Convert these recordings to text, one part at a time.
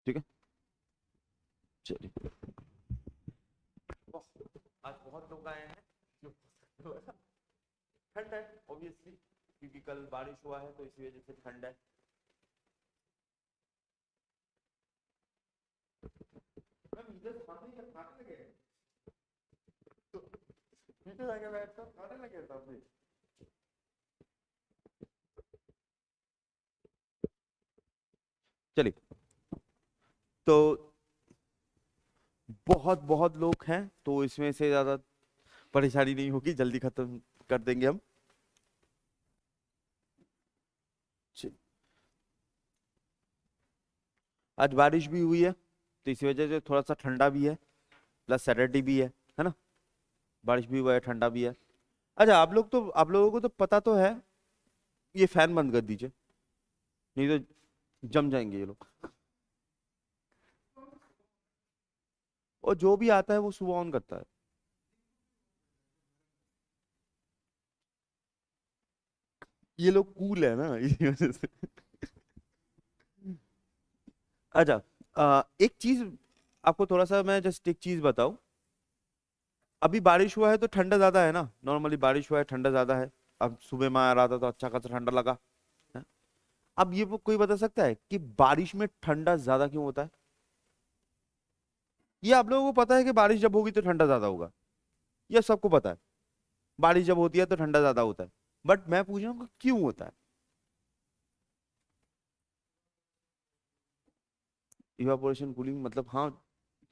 ठीक है, चलिए। आज बहुत लोग आए हैं जो ठंड है ऑब्वियसली, क्योंकि कल बारिश हुआ है तो इसी वजह से ठंड है। मैम इधर खाने लगे, पीछे जाके बैठ कर खाने लगे सामने। चलिए, तो बहुत बहुत लोग हैं तो इसमें से ज्यादा परेशानी नहीं होगी, जल्दी खत्म कर देंगे हम। आज बारिश भी हुई है तो इसी वजह से थोड़ा सा ठंडा भी है, प्लस सैटरडे भी है ना। बारिश भी हुआ है, ठंडा भी है। अच्छा, आप लोगों को तो पता तो है, ये फैन बंद कर दीजिए, नहीं तो जम जाएंगे ये लोग। और जो भी आता है वो सुबह ऑन करता है। ये लोग कूल है ना, इसी वजह से। अच्छा, एक चीज आपको थोड़ा सा मैं जस्ट एक चीज बताऊं। अभी बारिश हुआ है तो ठंडा ज्यादा है ना, नॉर्मली बारिश हुआ है ठंडा ज्यादा है। अब सुबह में आ रहा था तो अच्छा खासा ठंडा लगा है? अब ये वो कोई बता सकता है कि बारिश में ठंडा ज्यादा क्यों होता है? ये आप लोगों को पता है कि बारिश जब होगी तो ठंडा ज्यादा होगा, ये सबको पता है। बारिश जब होती है तो ठंडा ज्यादा होता है, बट मैं पूछ रहा हूँ कि क्यों होता है? इवापोरेशन कूलिंग मतलब, हाँ,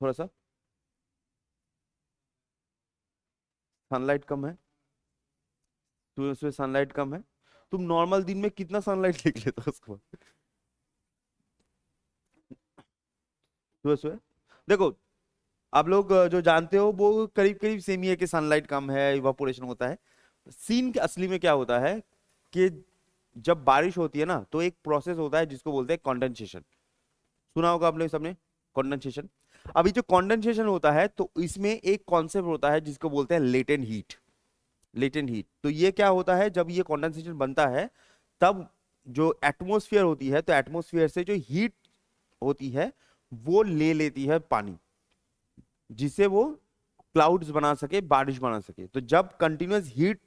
थोड़ा सा सनलाइट कम है, तो उसमें सनलाइट कम है। तुम नॉर्मल दिन में कितना सनलाइट देख लेते हो उसको? सुबह सुबह देखो, आप लोग जो जानते हो वो करीब करीब सेम ही है कि सनलाइट कम है, इवापोरेशन होता है। सीन के असली में क्या होता है कि जब बारिश होती है ना तो एक प्रोसेस होता है जिसको बोलते हैं कंडेंसेशन। सुना होगा आप लोग सबने, कंडेंसेशन। अभी जो कंडेंसेशन होता है तो इसमें एक कॉन्सेप्ट होता है जिसको बोलते हैं लेटेंट हीट। लेटेंट हीट, तो ये क्या होता है जब ये कंडेंसेशन बनता है, तब जो एटमॉस्फेयर होती है तो एटमॉस्फेयर से जो हीट होती है वो ले लेती है पानी, जिससे वो क्लाउड्स बना सके, बारिश बना सके। तो जब कंटिन्यूअस हीट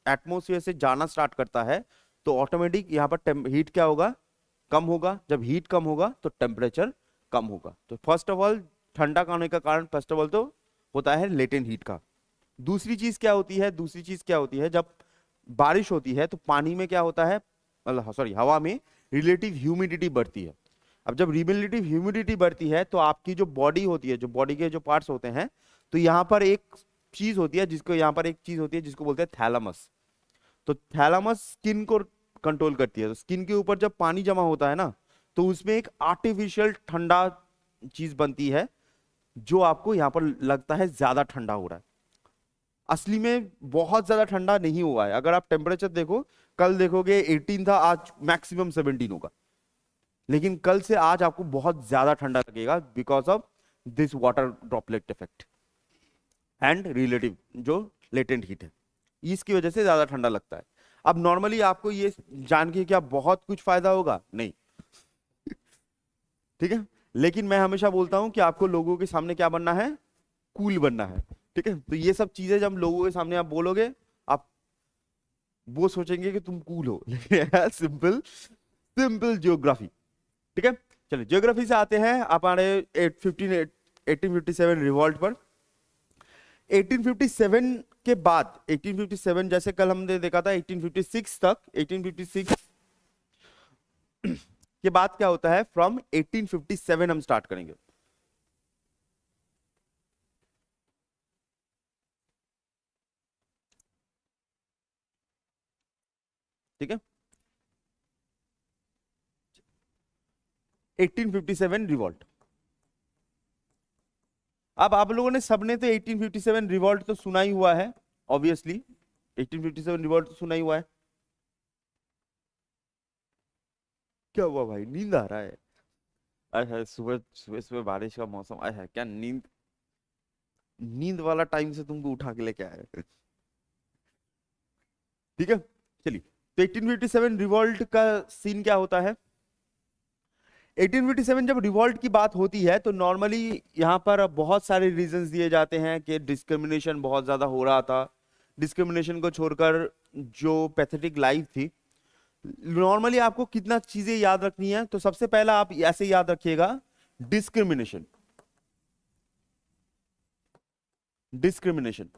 एटमॉस्फेयर से जाना स्टार्ट करता है तो ऑटोमेटिक यहाँ पर हीट क्या होगा, कम होगा। जब हीट कम होगा तो टेम्परेचर कम होगा। तो फर्स्ट ऑफ ऑल, ठंडा का होने का कारण फर्स्ट ऑफ ऑल तो होता है लेटेंट हीट का। दूसरी चीज क्या होती है, दूसरी चीज क्या होती है, जब बारिश होती है तो पानी में क्या होता है, सॉरी, हवा में रिलेटिव ह्यूमिडिटी बढ़ती है। अब जब रिलेटिव ह्यूमिडिटी बढ़ती है तो आपकी जो बॉडी होती है, जो बॉडी के जो पार्ट्स होते हैं, तो यहाँ पर एक चीज होती है जिसको, यहाँ पर एक चीज होती है जिसको बोलते हैं थैलामस। तो थैलामस स्किन को कंट्रोल करती है। तो स्किन के ऊपर जब पानी जमा होता है ना तो उसमें एक आर्टिफिशियल ठंडा चीज बनती है, जो आपको यहाँ पर लगता है ज्यादा ठंडा हो रहा है। असली में बहुत ज्यादा ठंडा नहीं हुआ है। अगर आप टेम्परेचर देखो, कल देखोगे 18 था, आज मैक्सिमम 17 होगा। लेकिन कल से आज आपको बहुत ज्यादा ठंडा लगेगा because of this water droplet effect and relative जो लेटेंट हीट है, इसकी वजह से ज्यादा ठंडा लगता है। अब नॉर्मली आपको ये जान के क्या बहुत कुछ फायदा होगा? नहीं, ठीक है। लेकिन मैं हमेशा बोलता हूं कि आपको लोगों के सामने क्या बनना है, कूल बनना है। ठीक है, तो ये सब चीजें जब लोगों के सामने आप बोलोगे, आप वो सोचेंगे कि तुम कूल हो। लेकिन सिंपल सिंपल ज्योग्राफी। ठीक है, चलिए ज्योग्राफी से आते हैं हमारे 1857 रिवॉल्ट पर। 1857 के बाद, 1857 जैसे कल हमने देखा था 1856 तक, 1856 के बाद क्या होता है, फ्रॉम 1857 हम स्टार्ट करेंगे। ठीक है, 1857 रिवॉल्ट। अब आप लोगों ने सबने तो 1857 रिवॉल्ट तो सुना ही हुआ है ऑब्वियसली। 1857 रिवॉल्ट तो सुना ही हुआ है। क्या हुआ भाई, नींद आ रहा है? आय है, सुबह सुबह सुबह बारिश का मौसम, आय है, क्या नींद, नींद वाला टाइम से तुमको उठा के लेके आया। ठीक है, चलिए। तो 1857 रिवॉल्ट का सीन क्या होता है, 1857 जब रिवॉल्ट की बात होती है तो नॉर्मली यहाँ पर बहुत सारे रीजंस दिए जाते हैं कि डिस्क्रिमिनेशन बहुत ज्यादा हो रहा था। डिस्क्रिमिनेशन को छोड़कर जो पैथेटिक लाइफ थी, नॉर्मली आपको कितना चीजें याद रखनी है, तो सबसे पहला आप ऐसे याद रखिएगा, डिस्क्रिमिनेशन। डिस्क्रिमिनेशन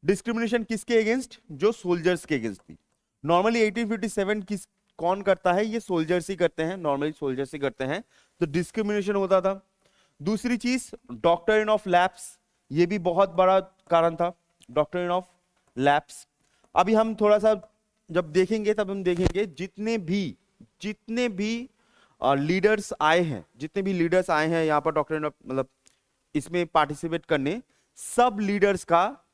डिस्क्रिमिनेशन किसके अगेंस्ट? जो सोल्जर्स के अगेंस्ट थी। नॉर्मली 1857 किस कौन करता है? ये सोल्जर्स ही करते हैं, नॉर्मली सोल्जर्स ही करते हैं, तो डिस्क्रिमिनेशन होता था। दूसरी चीज डॉक्ट्रिन ऑफ लैप्स, ये भी बहुत बड़ा कारण था, डॉक्ट्रिन ऑफ लैप्स। अभी हम थोड़ा सा जब देखेंगे तब हम देखेंगे जितने भी लीडर्स आए हैं, यहाँ पर डॉक्ट्रिन ऑफ मतलब इसमें पार्टिसिपेट करने, सब लीडर्स का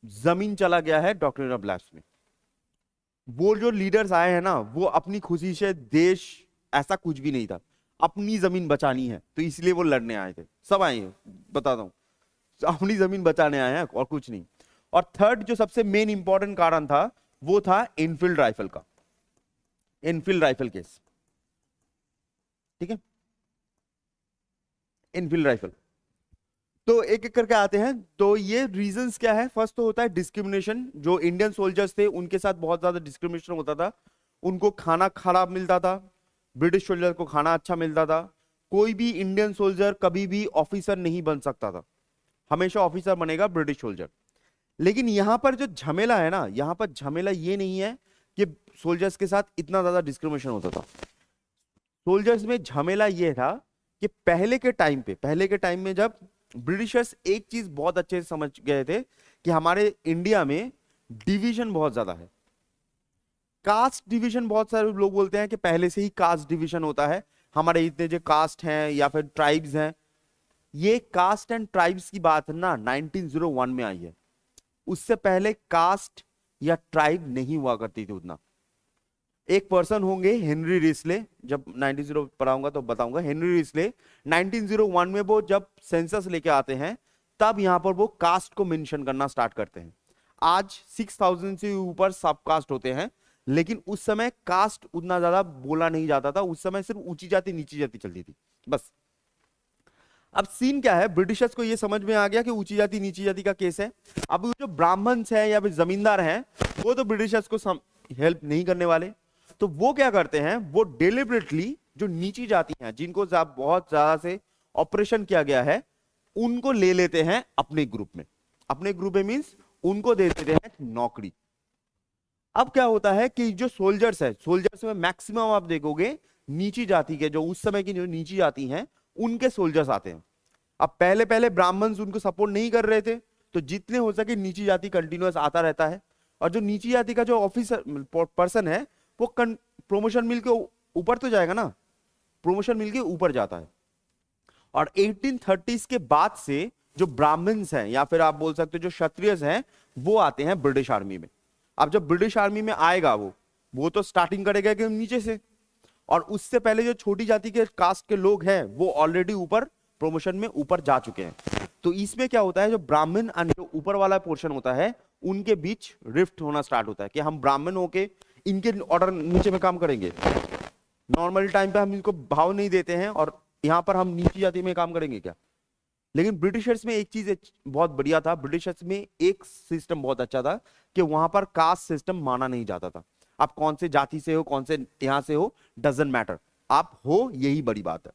जमीन चला गया है डॉक्ट्रिन ऑफ लैप्स में। वो जो लीडर्स आए हैं ना, वो अपनी खुशी से, देश ऐसा कुछ भी नहीं था, अपनी जमीन बचानी है तो इसलिए वो लड़ने आए थे। सब आए हैं, बताता हूं, अपनी जमीन बचाने आए हैं और कुछ नहीं। और थर्ड जो सबसे मेन इंपॉर्टेंट कारण था वो था एनफील्ड राइफल का, एनफील्ड राइफल केस। ठीक है, एनफील्ड राइफल। तो एक एक करके आते हैं। तो ये रीजंस क्या है? फर्स्ट तो होता है डिस्क्रिमिनेशन। जो इंडियन सोल्जर्स थे उनके साथ बहुत ज्यादा डिस्क्रिमिनेशन होता था, उनको खाना खराब मिलता था, ब्रिटिश सोल्जर को खाना अच्छा मिलता था। कोई भी इंडियन सोल्जर कभी भी ऑफिसर नहीं बन सकता था, हमेशा ऑफिसर बनेगा ब्रिटिश सोल्जर। लेकिन यहां पर जो झमेला है ना, यहां पर झमेला ये नहीं है कि सोल्जर्स के साथ इतना ज्यादा डिस्क्रिमिनेशन होता था। सोल्जर्स में झमेला ये था कि पहले के टाइम में जब ब्रिटिशर्स एक चीज बहुत अच्छे से समझ गए थे कि हमारे इंडिया में डिवीजन बहुत ज्यादा है, कास्ट डिवीजन। बहुत सारे लोग बोलते हैं कि पहले से ही कास्ट डिवीजन होता है, हमारे इतने जो कास्ट हैं या फिर ट्राइब्स हैं। ये कास्ट एंड ट्राइब्स की बात ना 1901 में आई है, उससे पहले कास्ट या ट्राइब नहीं हुआ करती थी उतना। एक पर्सन होंगे हेनरी रिस्ले, जब 1900 पढ़ाऊंगा तो बताऊंगा। हेनरी रिस्ले 1901 में वो जब सेंसस लेके आते हैं तब यहां पर वो कास्ट को मेंशन करना स्टार्ट करते हैं। आज 6000 से ऊपर सब कास्ट होते हैं, लेकिन उस समय कास्ट उतना ज्यादा बोला नहीं जाता था, उस समय सिर्फ ऊंची जाति नीची जाति चलती थी बस। अब सीन क्या है, ब्रिटिशर्स को ये समझ में आ गया कि ऊंची जाति नीची जाति का केस है। अब जो ब्राह्मण्स हैं या फिर जमींदार हैं वो तो ब्रिटिशर्स को हेल्प नहीं करने वाले, तो वो क्या करते हैं, वो डेलिबरेटली जो नीची जाति हैं जिनको बहुत ज्यादा से ऑपरेशन किया गया है उनको ले लेते हैं अपने ग्रुप में। अपने ग्रुप में मींस उनको दे देते हैं नौकरी। अब क्या होता है कि जो सोल्जर्स है, सोल्जर्स में मैक्सिमम आप देखोगे नीची जाति के, जो उस समय की जो नीची जाति हैं उनके सोल्जर्स आते हैं। अब पहले पहले ब्राह्मण्स उनको सपोर्ट नहीं कर रहे थे, तो जितने हो सके नीची जाति कंटिन्यूअस आता रहता है। और जो नीची जाति का जो ऑफिसर पर्सन है वो प्रमोशन मिलके ऊपर तो जाएगा ना, प्रमोशन मिलके ऊपर जाता है। और 1830s के बाद से जो ब्राह्मण्स हैं या फिर आप बोल सकते हो जो क्षत्रियस हैं वो आते हैं ब्रिटिश आर्मी में। अब जब ब्रिटिश आर्मी में आएगा वो तो स्टार्टिंग करेगा कि नीचे से, और उससे पहले जो छोटी जाति के कास्ट के लोग हैं वो ऑलरेडी ऊपर प्रमोशन में ऊपर जा चुके हैं। तो इसमें क्या होता है, जो ब्राह्मण और जो ऊपर वाला पोर्शन होता है उनके बीच रिफ्ट होना स्टार्ट होता है कि हम ब्राह्मण होके इनके ऑर्डर नीचे में काम करेंगे, नॉर्मल टाइम पे हम इनको भाव नहीं देते हैं और यहां पर हम नीची जाति में काम करेंगे क्या। लेकिन ब्रिटिशर्स में एक चीज बहुत बढ़िया था, ब्रिटिशर्स में एक सिस्टम बहुत अच्छा था कि वहां पर कास्ट सिस्टम माना नहीं जाता था। आप कौन से जाति से हो, कौन से यहां से हो, डजंट मैटर, आप हो यही बड़ी बात है।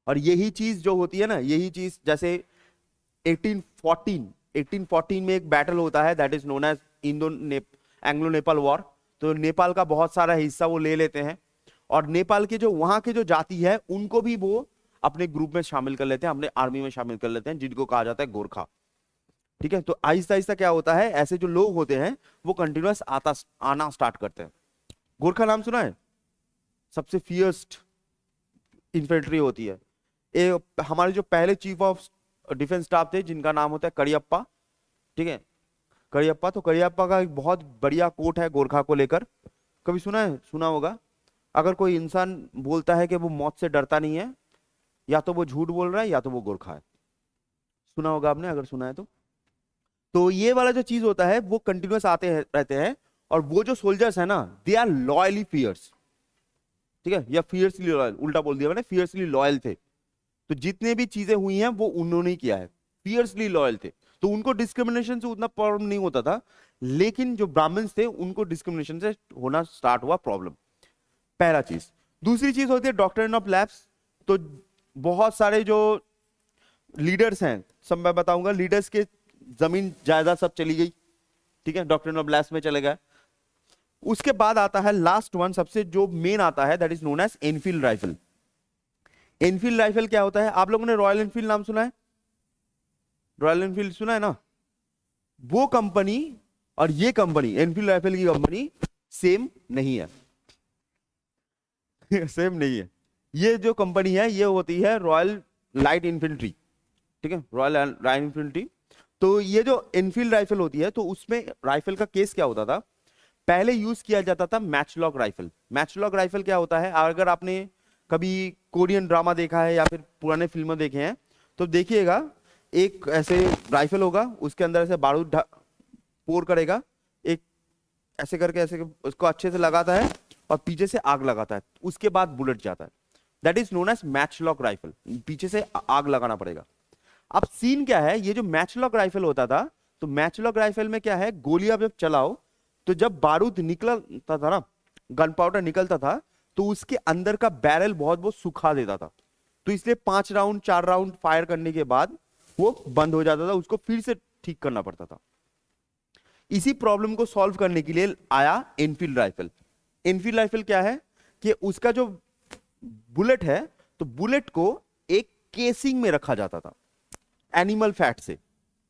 और यही चीज जो होती है ना, यही चीज जैसे 1814 में एक बैटल होता है that is known as Anglo Nepal war. तो नेपाल का बहुत सारा हिस्सा वो ले लेते हैं और नेपाल के जो वहां के जो जाति है उनको भी वो अपने ग्रुप में शामिल कर लेते हैं, अपने आर्मी में शामिल कर लेते हैं, जिनको कहा जाता है गोरखा। ठीक है, तो आहिस्ता आहिस्ता क्या होता है, ऐसे जो लोग होते हैं वो कंटिन्यूअस आना स्टार्ट करते हैं। गोरखा नाम सुना है? सबसे फियर्स्ट इन्फेंट्री होती है। हमारे जो पहले चीफ ऑफ डिफेंस स्टाफ थे जिनका नाम होता है करियप्पा। ठीक है, करियप्पा। तो करियप्पा का एक बहुत बढ़िया कोट है गोरखा को लेकर, कभी सुना है? सुना होगा। अगर कोई इंसान बोलता है कि वो मौत से डरता नहीं है, या तो वो झूठ बोल रहा है या तो वो गोरखा है। सुना होगा आपने, अगर सुना है तो ये वाला जो चीज होता है वो कंटिन्यूअस आते रहते हैं। और वो जो सोल्जर्स है ना, दे आर लॉयली फियर्स। ठीक है, या फियर्सली लॉयल, उल्टा बोल दिया मैंने, फियर्सली लॉयल थे। तो जितने भी चीजें हुई हैं वो उन्होंने ही किया है, फियर्सली लॉयल थे, तो उनको डिस्क्रिमिनेशन से उतना प्रॉब्लम नहीं होता था। लेकिन जो ब्राह्मण्स थे उनको डिस्क्रिमिनेशन से होना स्टार्ट हुआ प्रॉब्लम, पहला चीज। दूसरी चीज होती है डॉक्ट्रिन ऑफ लैप्स। तो बहुत सारे जो लीडर्स हैं, सब मैं बताऊंगा, लीडर्स के जमीन जायदाद सब चली गई, ठीक है, डॉक्ट्रिन ऑफ लैप्स में चले गए। उसके बाद आता है लास्ट वन, सबसे जो मेन आता है, that is known as Enfield rifle. Enfield rifle क्या होता है? आप लोगों ने रॉयल एनफील्ड नाम सुना है? रॉयल एनफील्ड सुना है ना? वो कंपनी और ये कंपनी, एनफील्ड राइफल की कंपनी सेम नहीं है। सेम नहीं है। ये जो कंपनी है ये होती है रॉयल लाइट इन्फेंट्री, ठीक है, रॉयल लाइट इन्फेंट्री। तो ये जो एनफील्ड राइफल होती है, तो उसमें राइफल का केस क्या होता था, पहले यूज किया जाता था मैचलॉक राइफल। मैचलॉक राइफल क्या होता है, अगर आपने कभी कोरियन ड्रामा देखा है या फिर पुराने फिल्में देखे हैं तो देखिएगा, एक ऐसे राइफल होगा, उसके अंदर ऐसे बारूद पोर करेगा, एक ऐसे करके ऐसे उसको अच्छे से लगाता है और पीछे से आग लगाता है, उसके बाद बुलेट जाता है। That is known as matchlock rifle, पीछे से आग लगाना पड़ेगा। अब सीन क्या है, ये जो मैचलॉक राइफल होता था, तो मैचलॉक राइफल में क्या है, गोलियां जब चलाओ तो जब बारूद निकलता था ना, गन पाउडर निकलता था, तो उसके अंदर का बैरल बहुत सुखा देता था। तो इसलिए 5 राउंड 4 राउंड फायर करने के बाद वो बंद हो जाता था, उसको फिर से ठीक करना पड़ता था। इसी प्रॉब्लम को सॉल्व करने के लिए आया एनफील्ड राइफल। एनफील्ड राइफल क्या है कि उसका जो बुलेट है, तो बुलेट को एक केसिंग में रखा जाता था एनिमल फैट से,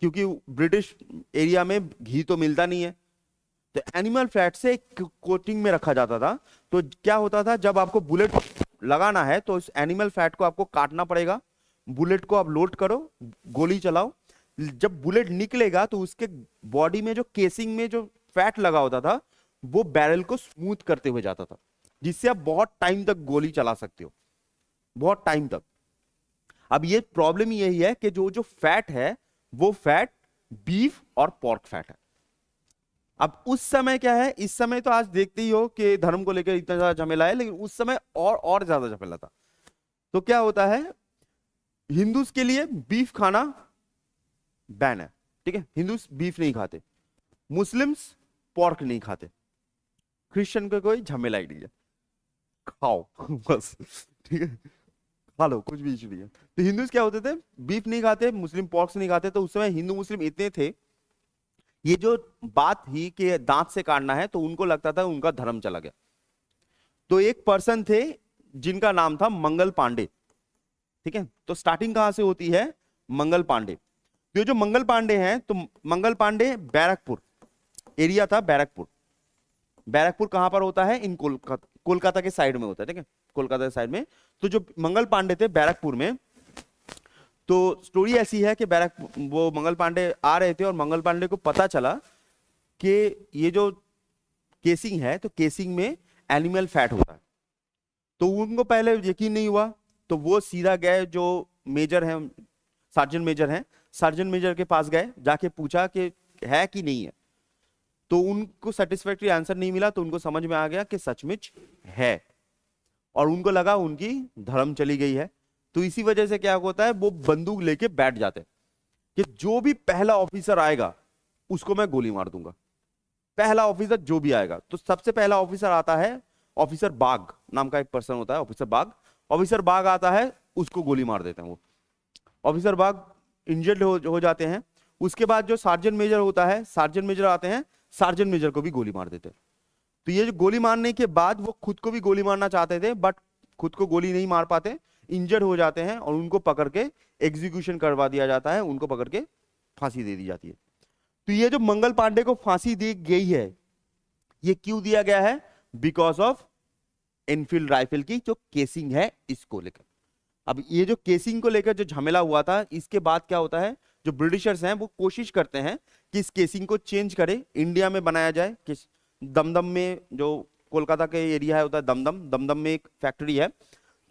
क्योंकि ब्रिटिश एरिया में घी तो मिलता नहीं है, तो एनिमल फैट से कोटिंग में रखा जाता था। तो क्या होता था, जब आपको बुलेट लगाना है तो इस एनिमल फैट को आपको काटना पड़ेगा, बुलेट को आप लोड करो, गोली चलाओ, जब बुलेट निकलेगा तो उसके बॉडी में जो केसिंग में जो फैट लगा होता था वो बैरल को स्मूथ करते हुए जाता था, जिससे आप बहुत टाइम तक गोली चला सकते हो, बहुत टाइम तक। अब ये प्रॉब्लम यही है कि जो जो फैट है वो फैट बीफ और पोर्क फैट है। अब उस समय क्या है, इस समय तो आज देखते ही हो कि धर्म को लेकर इतना ज्यादा झमेला है, लेकिन उस समय और ज्यादा झमेला था। तो क्या होता है, हिंदूज के लिए बीफ खाना बैन है, ठीक है, हिंदूज बीफ नहीं खाते, मुस्लिम्स पोर्क नहीं खाते, क्रिश्चियन का कोई झमेला ही नहीं है, खाओ बस, ठीक है, खा लो, कुछ भी इशू नहीं है। तो हिंदूज क्या होते थे, बीफ नहीं खाते, मुस्लिम पोर्क नहीं खाते। तो उस समय हिंदू मुस्लिम इतने थे, ये जो बात थी कि दांत से काटना है, तो उनको लगता था उनका धर्म चला गया। तो एक पर्सन थे जिनका नाम था मंगल पांडे, ठीक है। तो स्टार्टिंग कहां से होती है, मंगल पांडे। तो जो मंगल पांडे हैं, तो मंगल पांडे बैरकपुर एरिया था, बैरकपुर। बैरकपुर कहां पर होता है, इन कोलकाता के साइड में होता है, ठीक है, कोलकाता के साइड में। तो जो मंगल पांडे थे बैरकपुर में, तो स्टोरी ऐसी है कि वो मंगल पांडे आ रहे थे और मंगल पांडे को पता चला कि ये जो केसिंग है, तो केसिंग में एनिमल फैट होता है। तो उनको पहले यकीन नहीं हुआ, तो वो सीधा गए, जो मेजर हैं, सर्जन मेजर हैं, सर्जन मेजर के पास गए, जाके पूछा कि है कि नहीं है। तो उनको सेटिस्फैक्टरी आंसर नहीं मिला, तो उनको समझ में आ गया कि सचमुच है, और उनको लगा उनकी धर्म चली गई है। तो इसी वजह से क्या होता है, वो बंदूक लेके बैठ जाते हैं कि जो भी पहला ऑफिसर आएगा उसको मैं गोली मार दूंगा, पहला ऑफिसर जो भी आएगा। तो सबसे पहला ऑफिसर आता है, ऑफिसर बाग नाम का एक पर्सन होता है, ऑफिसर बाग। ऑफिसर बाग आता है, उसको गोली मार देते हैं वो, ऑफिसर बाग इंजर्ड हो जाते हैं। उसके बाद जो सार्जेंट मेजर होता है, सार्जेंट मेजर आते हैं, सार्जेंट मेजर को भी गोली मार देते हैं। तो ये जो गोली मारने के बाद वो खुद को भी गोली मारना चाहते थे, बट खुद को गोली नहीं मार पाते, इंजर्ड हो जाते हैं, और उनको पकड़ के एग्जीक्यूशन करवा दिया जाता है, उनको पकड़ के फांसी दे दी जाती है। तो ये जो मंगल पांडे को फांसी दी गई है, ये क्यों दिया गया है, बिकॉज ऑफ एनफील्ड राइफल की जो केसिंग है इसको लेकर। अब ये जो केसिंग को लेकर जो झमेला हुआ था, इसके बाद क्या होता है, जो ब्रिटिशर्स हैं वो कोशिश करते हैं कि इस केसिंग को चेंज करें, इंडिया में बनाया जाए। किस दमदम में, जो कोलकाता के एरिया है होता है दमदम, दमदम में एक फैक्ट्री है,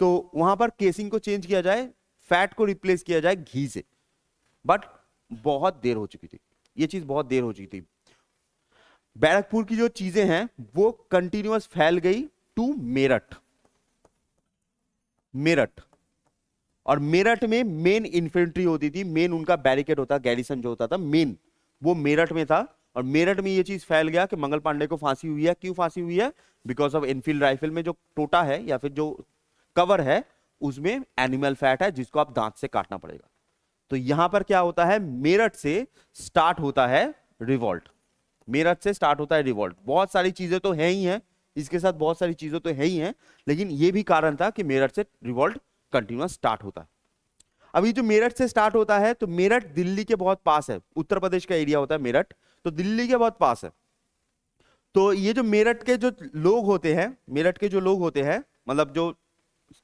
तो वहां पर केसिंग को चेंज किया जाए, फैट को रिप्लेस किया जाए घी से। बट बहुत देर हो चुकी थी, ये चीज बहुत देर हो चुकी थी। बैरकपुर की जो चीजें हैं वो कंटिन्यूअस फैल गई टू मेरठ, मेरठ। और मेरठ में मेन इन्फेंट्री होती थी, मेन उनका बैरिकेड होता, गैरिसन जो होता था मेन, वो मेरठ में था। और मेरठ में ये चीज फैल गया कि मंगल पांडे को फांसी हुई है। क्यों फांसी हुई है? बिकॉज ऑफ एनफील्ड राइफल में जो टोटा है या फिर जो कवर है उसमें एनिमल फैट है जिसको आप दांत से काटना पड़ेगा। तो यहां पर क्या होता है, मेरठ से स्टार्ट होता है रिवॉल्ट। मेरठ से स्टार्ट होता है रिवॉल्ट। बहुत सारी चीजें तो है ही हैं, इसके साथ बहुत सारी चीजें तो है ही हैं, लेकिन ये भी कारण था कि मेरठ से रिवॉल्ट कंटिन्यूअस स्टार्ट होता है। अभी जो मेरठ से स्टार्ट होता है, तो मेरठ दिल्ली के बहुत पास है, उत्तर प्रदेश का एरिया होता है मेरठ, तो दिल्ली के बहुत पास है। तो ये जो मेरठ के जो लोग होते हैं, मेरठ के जो लोग होते हैं, मतलब जो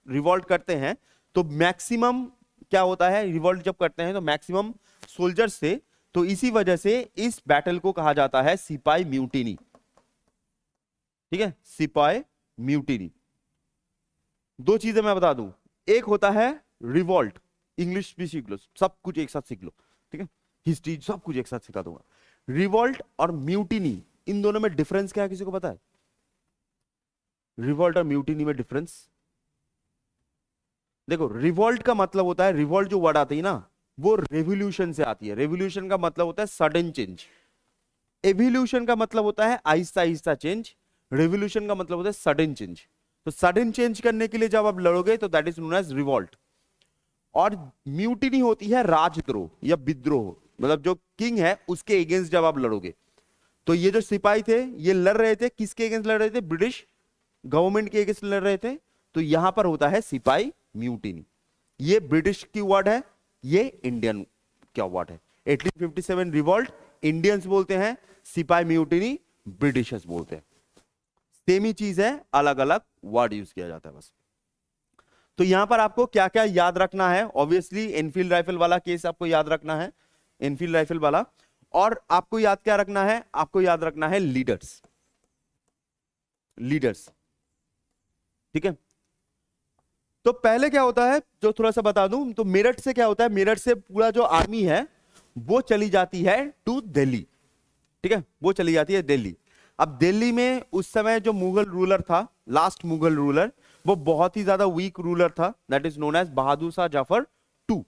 रिवॉल्ट करते हैं, तो मैक्सिमम क्या होता है, रिवॉल्ट जब करते हैं तो मैक्सिमम सोल्जर्स से, तो इसी वजह से इस बैटल को कहा जाता है सिपाही म्यूटिनी। ठीक है, सिपाही म्यूटिनी। दो चीजें मैं बता दूं, एक होता है रिवॉल्ट, इंग्लिश भी सीख लो, सब कुछ एक साथ सीख लो, ठीक है, हिस्ट्री सब कुछ एक साथ सिखा दूंगा। रिवॉल्ट और म्यूटिनी, इन दोनों में डिफरेंस क्या है, किसी को पता है? रिवॉल्ट और म्यूटिनी में डिफरेंस देखो। रिवॉल्ट का मतलब होता है, रिवॉल्ट जो वर्ड आती है ना, वो रेवोल्यूशन से आती है। रेवोल्यूशन का मतलब होता है सडन चेंज। एवोल्यूशन का मतलब होता है आहिस्ता आहिस्ता चेंज। रेवोल्यूशन का मतलब होता है सडन चेंज। तो सडन चेंज करने के लिए जब आप लड़ोगे तो that is known as revolt. और म्यूटिनी होती है राजद्रोह या विद्रोह, मतलब जो किंग है उसके अगेंस्ट जब आप लड़ोगे। तो ये जो सिपाही थे ये लड़ रहे थे, किसके अगेंस्ट लड़ रहे थे? ब्रिटिश गवर्नमेंट के अगेंस्ट लड़ रहे थे। तो यहां पर होता है सिपाही म्यूटिनी। ये ब्रिटिश की वर्ड है, ये इंडियन क्या वर्ड है। 1857 रिवॉल्ट इंडियंस बोलते हैं, सिपाही म्यूटिनी ब्रिटिशर्स बोलते हैं। सेम ही चीज है, अलग अलग वर्ड यूज किया जाता है बस। तो यहां पर आपको क्या क्या याद रखना है? ऑब्वियसली एनफील्ड राइफल वाला केस आपको याद रखना है, एनफील्ड राइफल वाला। और आपको याद क्या रखना है? आपको याद रखना है लीडर्स, लीडर्स। ठीक है, तो पहले क्या होता है जो थोड़ा सा बता दूं, तो मेरठ से क्या होता है, मेरठ से पूरा जो आर्मी है वो चली जाती है टू दिल्ली। ठीक है, वो चली जाती है दिल्ली। अब दिल्ली में उस समय जो मुगल रूलर था, लास्ट मुगल रूलर, वो बहुत ही ज्यादा वीक रूलर था, that is known as Bahadur Shah Zafar two.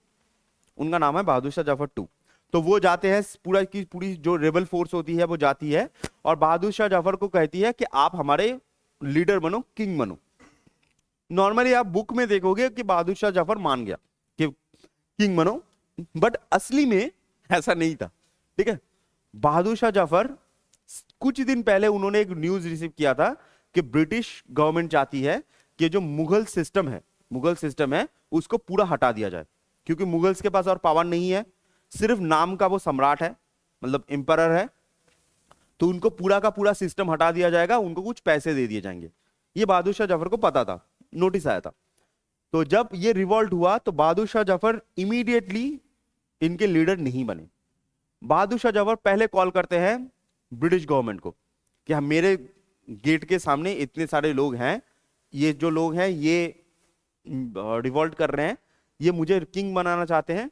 उनका नाम है बहादुर शाह जफर टू। तो वो जाते हैं, पूरा की पूरी जो रेबल फोर्स होती है वो जाती है और बहादुर शाह जफर को कहती है कि आप हमारे लीडर बनो, किंग बनो। नॉर्मली आप बुक में देखोगे कि बहादुर शाह जफर मान गया कि किंग बनो, बट असली में ऐसा नहीं था। ठीक है, बहादुर शाह जफर कुछ दिन पहले उन्होंने एक न्यूज रिसीव किया था कि ब्रिटिश गवर्नमेंट चाहती है कि जो मुगल सिस्टम है, मुगल सिस्टम है उसको पूरा हटा दिया जाए, क्योंकि मुगल्स के पास और पावर नहीं है, सिर्फ नाम का वो सम्राट है, मतलब एम्परर है। तो उनको पूरा का पूरा सिस्टम हटा दिया जाएगा, उनको कुछ पैसे दे दिए जाएंगे। ये बहादुर शाह जफर को पता था, नोटिस आया था। तो जब ये रिवॉल्ट हुआ तो बहादुर शाह जफर इमीडिएटली इनके लीडर नहीं बने। बहादुर शाह जफर पहले कॉल करते हैं ब्रिटिश गवर्नमेंट को कि हम, मेरे गेट के सामने इतने सारे लोग हैं, ये जो लोग हैं ये रिवॉल्ट कर रहे हैं, ये मुझे किंग बनाना चाहते हैं।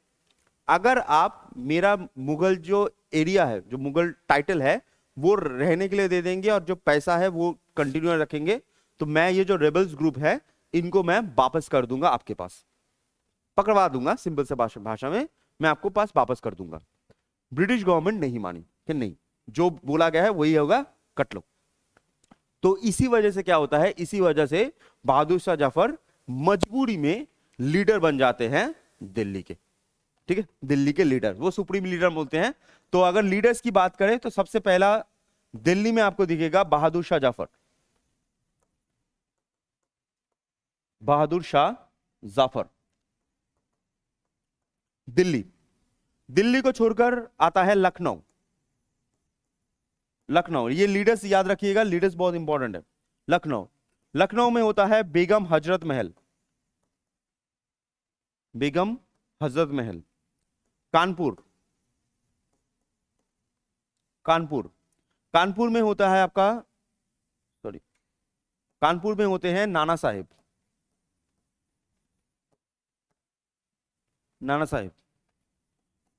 अगर आप मेरा मुगल जो एरिया है, जो मुगल टाइटल है वो रहने के लिए दे देंगे और जो पैसा है वो कंटिन्यू रखेंगे, तो मैं ये जो रेबल्स ग्रुप है इनको मैं वापस कर दूंगा, आपके पास पकड़वा दूंगा, सिंपल से भाषा में मैं आपको पास वापस कर दूंगा। ब्रिटिश गवर्नमेंट नहीं मानी कि नहीं, जो बोला गया है वही होगा, कट लो। तो इसी वजह से क्या होता है, इसी वजह से बहादुर शाह जफर मजबूरी में लीडर बन जाते हैं दिल्ली के। ठीक है, दिल्ली के लीडर, वो सुप्रीम लीडर बोलते हैं। तो अगर लीडर्स की बात करें तो सबसे पहला दिल्ली में आपको दिखेगा बहादुर शाह जफर, बहादुर शाह जाफर। दिल्ली, दिल्ली को छोड़कर आता है लखनऊ। लखनऊ, ये लीडर्स याद रखिएगा, लीडर्स बहुत इंपॉर्टेंट है। लखनऊ, लखनऊ में होता है बेगम हजरत महल, बेगम हजरत महल। कानपुर, कानपुर, कानपुर में होता है आपका, सॉरी, कानपुर में होते हैं नाना साहेब, नाना साहेब।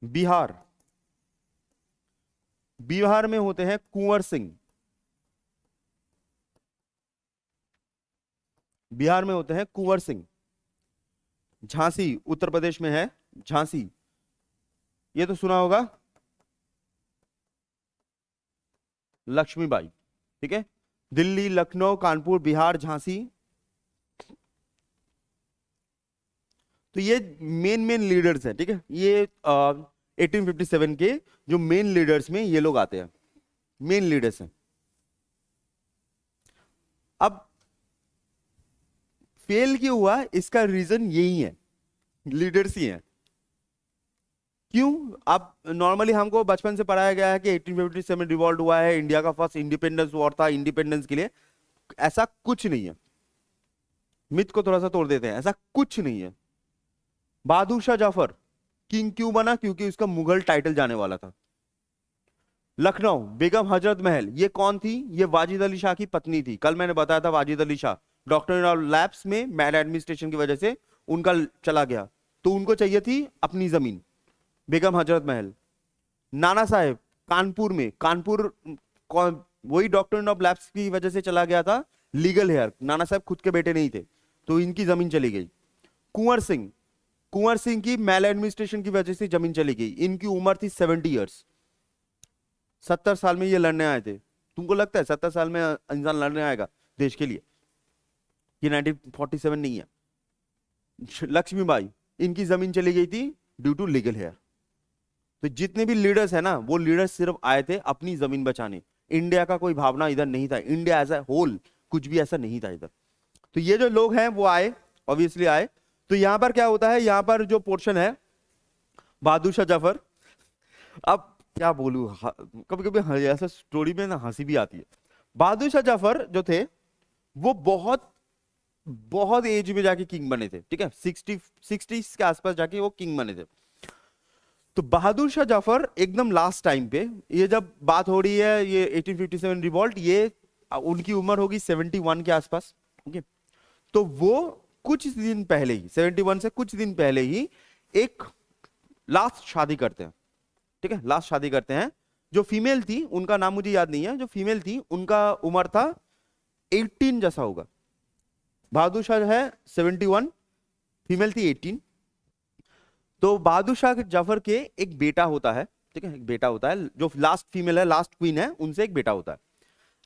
बिहार, बिहार में होते हैं कुंवर सिंह, बिहार में होते हैं कुंवर सिंह। झांसी उत्तर प्रदेश में है, झांसी, ये तो सुना होगा, लक्ष्मीबाई, ठीक है। दिल्ली, लखनऊ, कानपुर, बिहार, झांसी, तो ये मेन मेन लीडर्स हैं, ठीक है। ये 1857 के जो मेन लीडर्स में ये लोग आते हैं, मेन लीडर्स हैं। अब फेल क्यों हुआ, इसका रीजन यही है, लीडर्स ही हैं। क्यों? अब नॉर्मली हमको बचपन से पढ़ाया गया है कि 1857 रिवॉल्ट हुआ है, इंडिया का फर्स्ट इंडिपेंडेंस वॉर था, इंडिपेंडेंस के लिए। ऐसा कुछ नहीं है, मिथ को थोड़ा सा तोड़ देते हैं, ऐसा कुछ नहीं है। बहादुर शाह जफर किंग क्यों बना? क्योंकि उसका मुगल टाइटल जाने वाला था। लखनऊ, बेगम हजरत महल, ये कौन थी? ये वाजिद अली शाह की पत्नी थी। कल मैंने बताया था Wajid Ali Shah doctor of labs में मैड एडमिनिस्ट्रेशन की वजह से उनका चला गया, तो उनको चाहिए थी अपनी जमीन, बेगम हजरत महल। नाना साहेब कानपुर में, कानपुर वही डॉक्टर ऑफ लैब्स की वजह से चला गया था, लीगल हेयर, नाना साहब खुद के बेटे नहीं थे, तो इनकी जमीन चली गई। कुंवर सिंह की मैल एडमिनिस्ट्रेशन की वजह से जमीन चली गई। इनकी उम्र थी 70 ईयर्स, 70 साल में ये लड़ने आए थे। तुमको लगता है 70 साल में इंसान लड़ने आएगा देश के लिए? ये 1947 नहीं है। लक्ष्मीबाई, इनकी जमीन चली गई थी ड्यू टू लीगल हेयर। तो जितने भी लीडर्स है ना, वो लीडर्स सिर्फ आए थे अपनी जमीन बचाने, इंडिया का कोई भावना इधर नहीं था, इंडिया एज ए होल कुछ भी ऐसा नहीं था इधर। तो ये जो लोग हैं वो आए, ऑब्वियसली आए। तो यहां पर क्या होता है, यहां पर जो पोर्शन है बहादुर शाह जफर, अब क्या बोलूं, कभी कभी ऐसा स्टोरी में ना हंसी भी आती है। बहादुर शाह जफर जो थे वो बहुत बहुत एज में जाके किंग बने थे, ठीक है, 60 के आसपास जाके वो किंग बने थे। तो बहादुर शाह जफर एकदम लास्ट टाइम पे, ये जब बात हो रही है ये 1857 रिवॉल्ट, ये उनकी उम्र होगी 71 के आसपास, ओके। तो वो कुछ दिन पहले ही, 71 से कुछ दिन पहले ही एक लास्ट शादी करते हैं, ठीक है, लास्ट शादी करते हैं। जो फीमेल थी, उनका नाम मुझे याद नहीं है, जो फीमेल थी उनका उम्र था 18 जैसा होगा। बहादुर शाह है 71, फीमेल थी 18। तो बहादुर शाह जफर के एक बेटा होता है, ठीक है, एक बेटा होता है, जो लास्ट फीमेल है, लास्ट क्वीन है, उनसे एक बेटा होता है।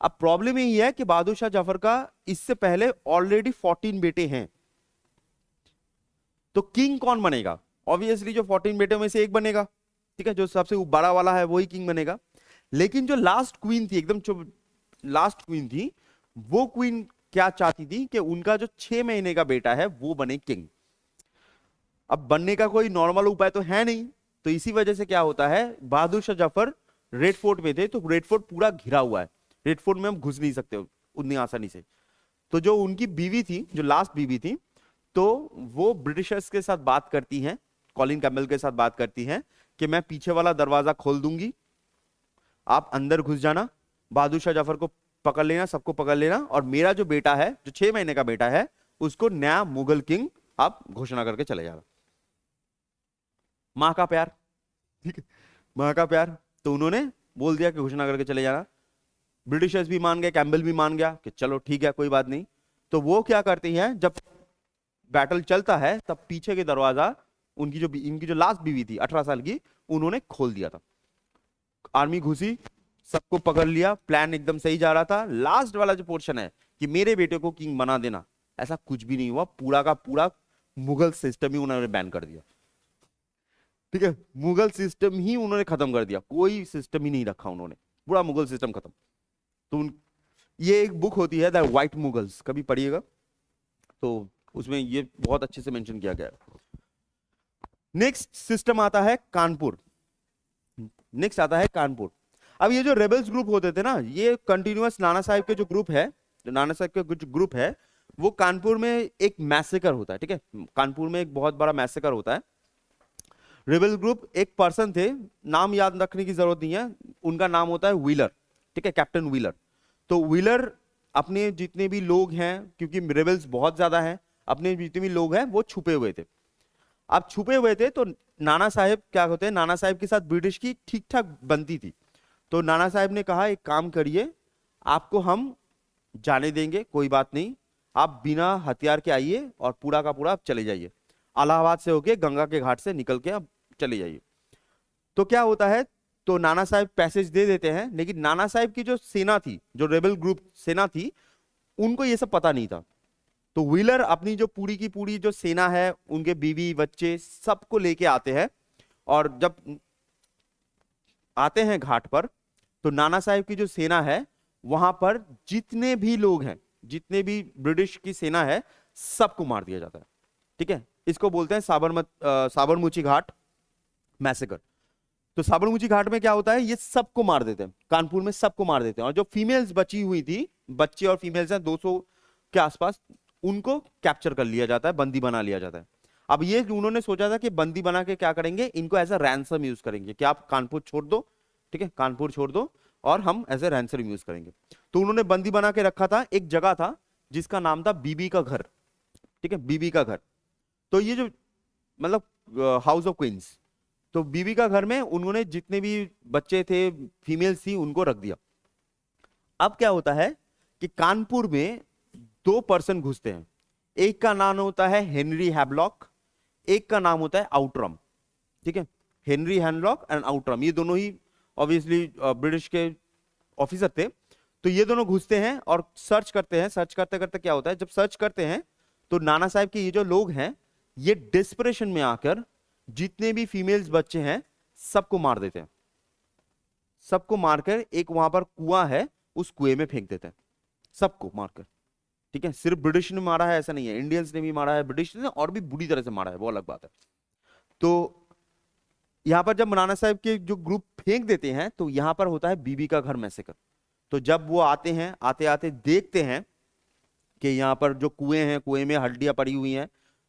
अब प्रॉब्लम यही है कि बहादुर शाह जफर का इससे पहले ऑलरेडी 14 बेटे हैं। तो किंग कौन बनेगा? ऑब्वियसली जो 14 बेटे में से एक बनेगा, ठीक है, जो सबसे बड़ा वाला है वही किंग बनेगा। लेकिन जो लास्ट क्वीन थी, एकदम जो लास्ट क्वीन थी, वो क्वीन क्या चाहती थी कि उनका जो 6 महीने का बेटा है वो बने किंग। अब बनने का कोई नॉर्मल उपाय तो है नहीं, तो इसी वजह से क्या होता है, बहादुर शाह जफर रेड फोर्ट में थे, तो रेड फोर्ट पूरा घिरा हुआ है, रेड फोर्ट में हम घुस नहीं सकते उतनी आसानी से। तो जो उनकी बीवी थी, जो लास्ट बीवी थी, तो वो ब्रिटिशर्स के साथ बात करती हैं, कॉलिन कैम्पबेल के साथ बात करती हैं कि मैं पीछे वाला दरवाजा खोल दूंगी, आप अंदर घुस जाना, बहादुर शाह जफर को पकड़ लेना, सबको पकड़ लेना, और मेरा जो बेटा है, जो 6 महीने का बेटा है, उसको नया मुगल किंग आप घोषणा करके चले जाना। मां का प्यार, ठीक है, मां का प्यार, तो उन्होंने बोल दिया कि घोषणा करके चले जाना। ब्रिटिशर्स भी मान गए, कैम्पबेल भी मान गया कि चलो ठीक है कोई बात नहीं। तो वो क्या करती हैं, जब बैटल चलता है तब पीछे के दरवाजा इनकी जो लास्ट बीवी थी 18 साल की, उन्होंने खोल दिया था। आर्मी घुसी, सबको पकड़ लिया, प्लान एकदम सही जा रहा था। लास्ट वाला जो पोर्शन है कि मेरे बेटे को किंग बना देना, ऐसा कुछ भी नहीं हुआ, पूरा का पूरा मुगल सिस्टम ही उन्होंने बैन कर दिया, ठीक है, मुगल सिस्टम ही उन्होंने खत्म कर दिया, कोई सिस्टम ही नहीं रखा उन्होंने, पूरा मुगल सिस्टम खत्म। तो ये एक बुक होती है द व्हाइट मुगल्स, कभी पढ़िएगा, तो उसमें ये बहुत अच्छे से मेंशन किया गया है। नेक्स्ट सिस्टम आता है कानपुर, नेक्स्ट आता है कानपुर। अब ये जो रेबल्स ग्रुप होते थे ना, ये कंटिन्यूअस नाना साहब के जो ग्रुप है, जो नाना साहब के जो ग्रुप है, वो कानपुर में एक मैसेकर होता है, ठीक है, कानपुर में एक बहुत बड़ा मैसेकर होता है। रेबल ग्रुप, एक पर्सन थे, नाम याद रखने की जरूरत नहीं है, उनका नाम होता है व्हीलर, ठीक है, कैप्टन व्हीलर। तो व्हीलर अपने जितने भी लोग हैं, क्योंकि रेबल्स बहुत ज्यादा हैं, अपने जितने भी लोग हैं वो छुपे हुए थे। अब छुपे हुए थे तो नाना साहब क्या होते हैं, नाना साहब के साथ ब्रिटिश की ठीक ठाक बनती थी। तो नाना साहब ने कहा एक काम करिए, आपको हम जाने देंगे, कोई बात नहीं, आप बिना हथियार के आइए और पूरा का पूरा आप चले जाइए। इलाहाबाद से होके गंगा के घाट से निकल के अब चले जाइए। तो क्या होता है, तो नाना साहब पैसेज दे देते हैं, लेकिन नाना साहब की जो सेना थी, जो रेबल ग्रुप सेना थी, उनको ये सब पता नहीं था। तो व्हीलर अपनी जो पूरी की पूरी जो सेना है, उनके बीवी बच्चे सबको लेके आते हैं, और जब आते हैं घाट पर, तो नाना साहब की जो सेना है वहां पर जितने भी लोग हैं, जितने भी ब्रिटिश की सेना है, सबको मार दिया जाता है। ठीक है, इसको बोलते हैं साबरमती घाट मैसेकर। तो साबरमती घाट में क्या होता है, ये सबको मार देते हैं, कानपुर में सबको मार देते हैं, और जो फीमेल्स बची हुई थी, बच्चे और फीमेल्स हैं 200 के आसपास, उनको कैप्चर कर लिया जाता है, बंदी बना लिया जाता है। अब ये उन्होंने सोचा था कि बंदी बना के क्या करेंगे, इनको एज अ रैंसम यूज करेंगे, कि आप कानपुर छोड़ दो, ठीक है, कानपुर छोड़ दो और हम एज ए रैंसम यूज करेंगे। तो उन्होंने बंदी बना के रखा था, एक जगह था जिसका नाम था बीबी का घर। ठीक है, बीबी का घर। तो ये जो मतलब हाउस ऑफ क्वींस, तो बीबी का घर में उन्होंने जितने भी बच्चे थे, फीमेल्स थी, उनको रख दिया। अब क्या होता है कि कानपुर में 2 पर्सन घुसते हैं, एक का नाम होता है हेनरी हैवलॉक, एक का नाम होता है आउटरम। ठीक है, हेनरी हैवलॉक एंड आउटरम, ये दोनों ही ऑब्वियसली ब्रिटिश के ऑफिसर थे। तो ये दोनों घुसते हैं और सर्च करते हैं। सर्च करते करते क्या होता है, जब सर्च करते हैं तो नाना साहब के ये जो लोग हैं, ये डिस्परेशन में आकर जितने भी फीमेल्स बच्चे हैं सबको मार देते हैं। सबको मारकर एक वहां पर कुआं है, उस कुएं में फेंक देते हैं, सबको मारकर। ठीक है, सिर्फ ब्रिटिश ने मारा है ऐसा नहीं है, इंडियंस ने भी मारा है, ब्रिटिश ने और भी बुरी तरह से मारा है, वो अलग बात है। तो यहां पर जब नाना साहब के जो ग्रुप फेंक देते हैं, तो यहां पर होता है बीबी का घर मैसेकर। तो जब वो आते हैं, आते आते देखते हैं कि यहाँ पर जो कुएं हैं, कुएं में हड्डियां पड़ी हुई हैं,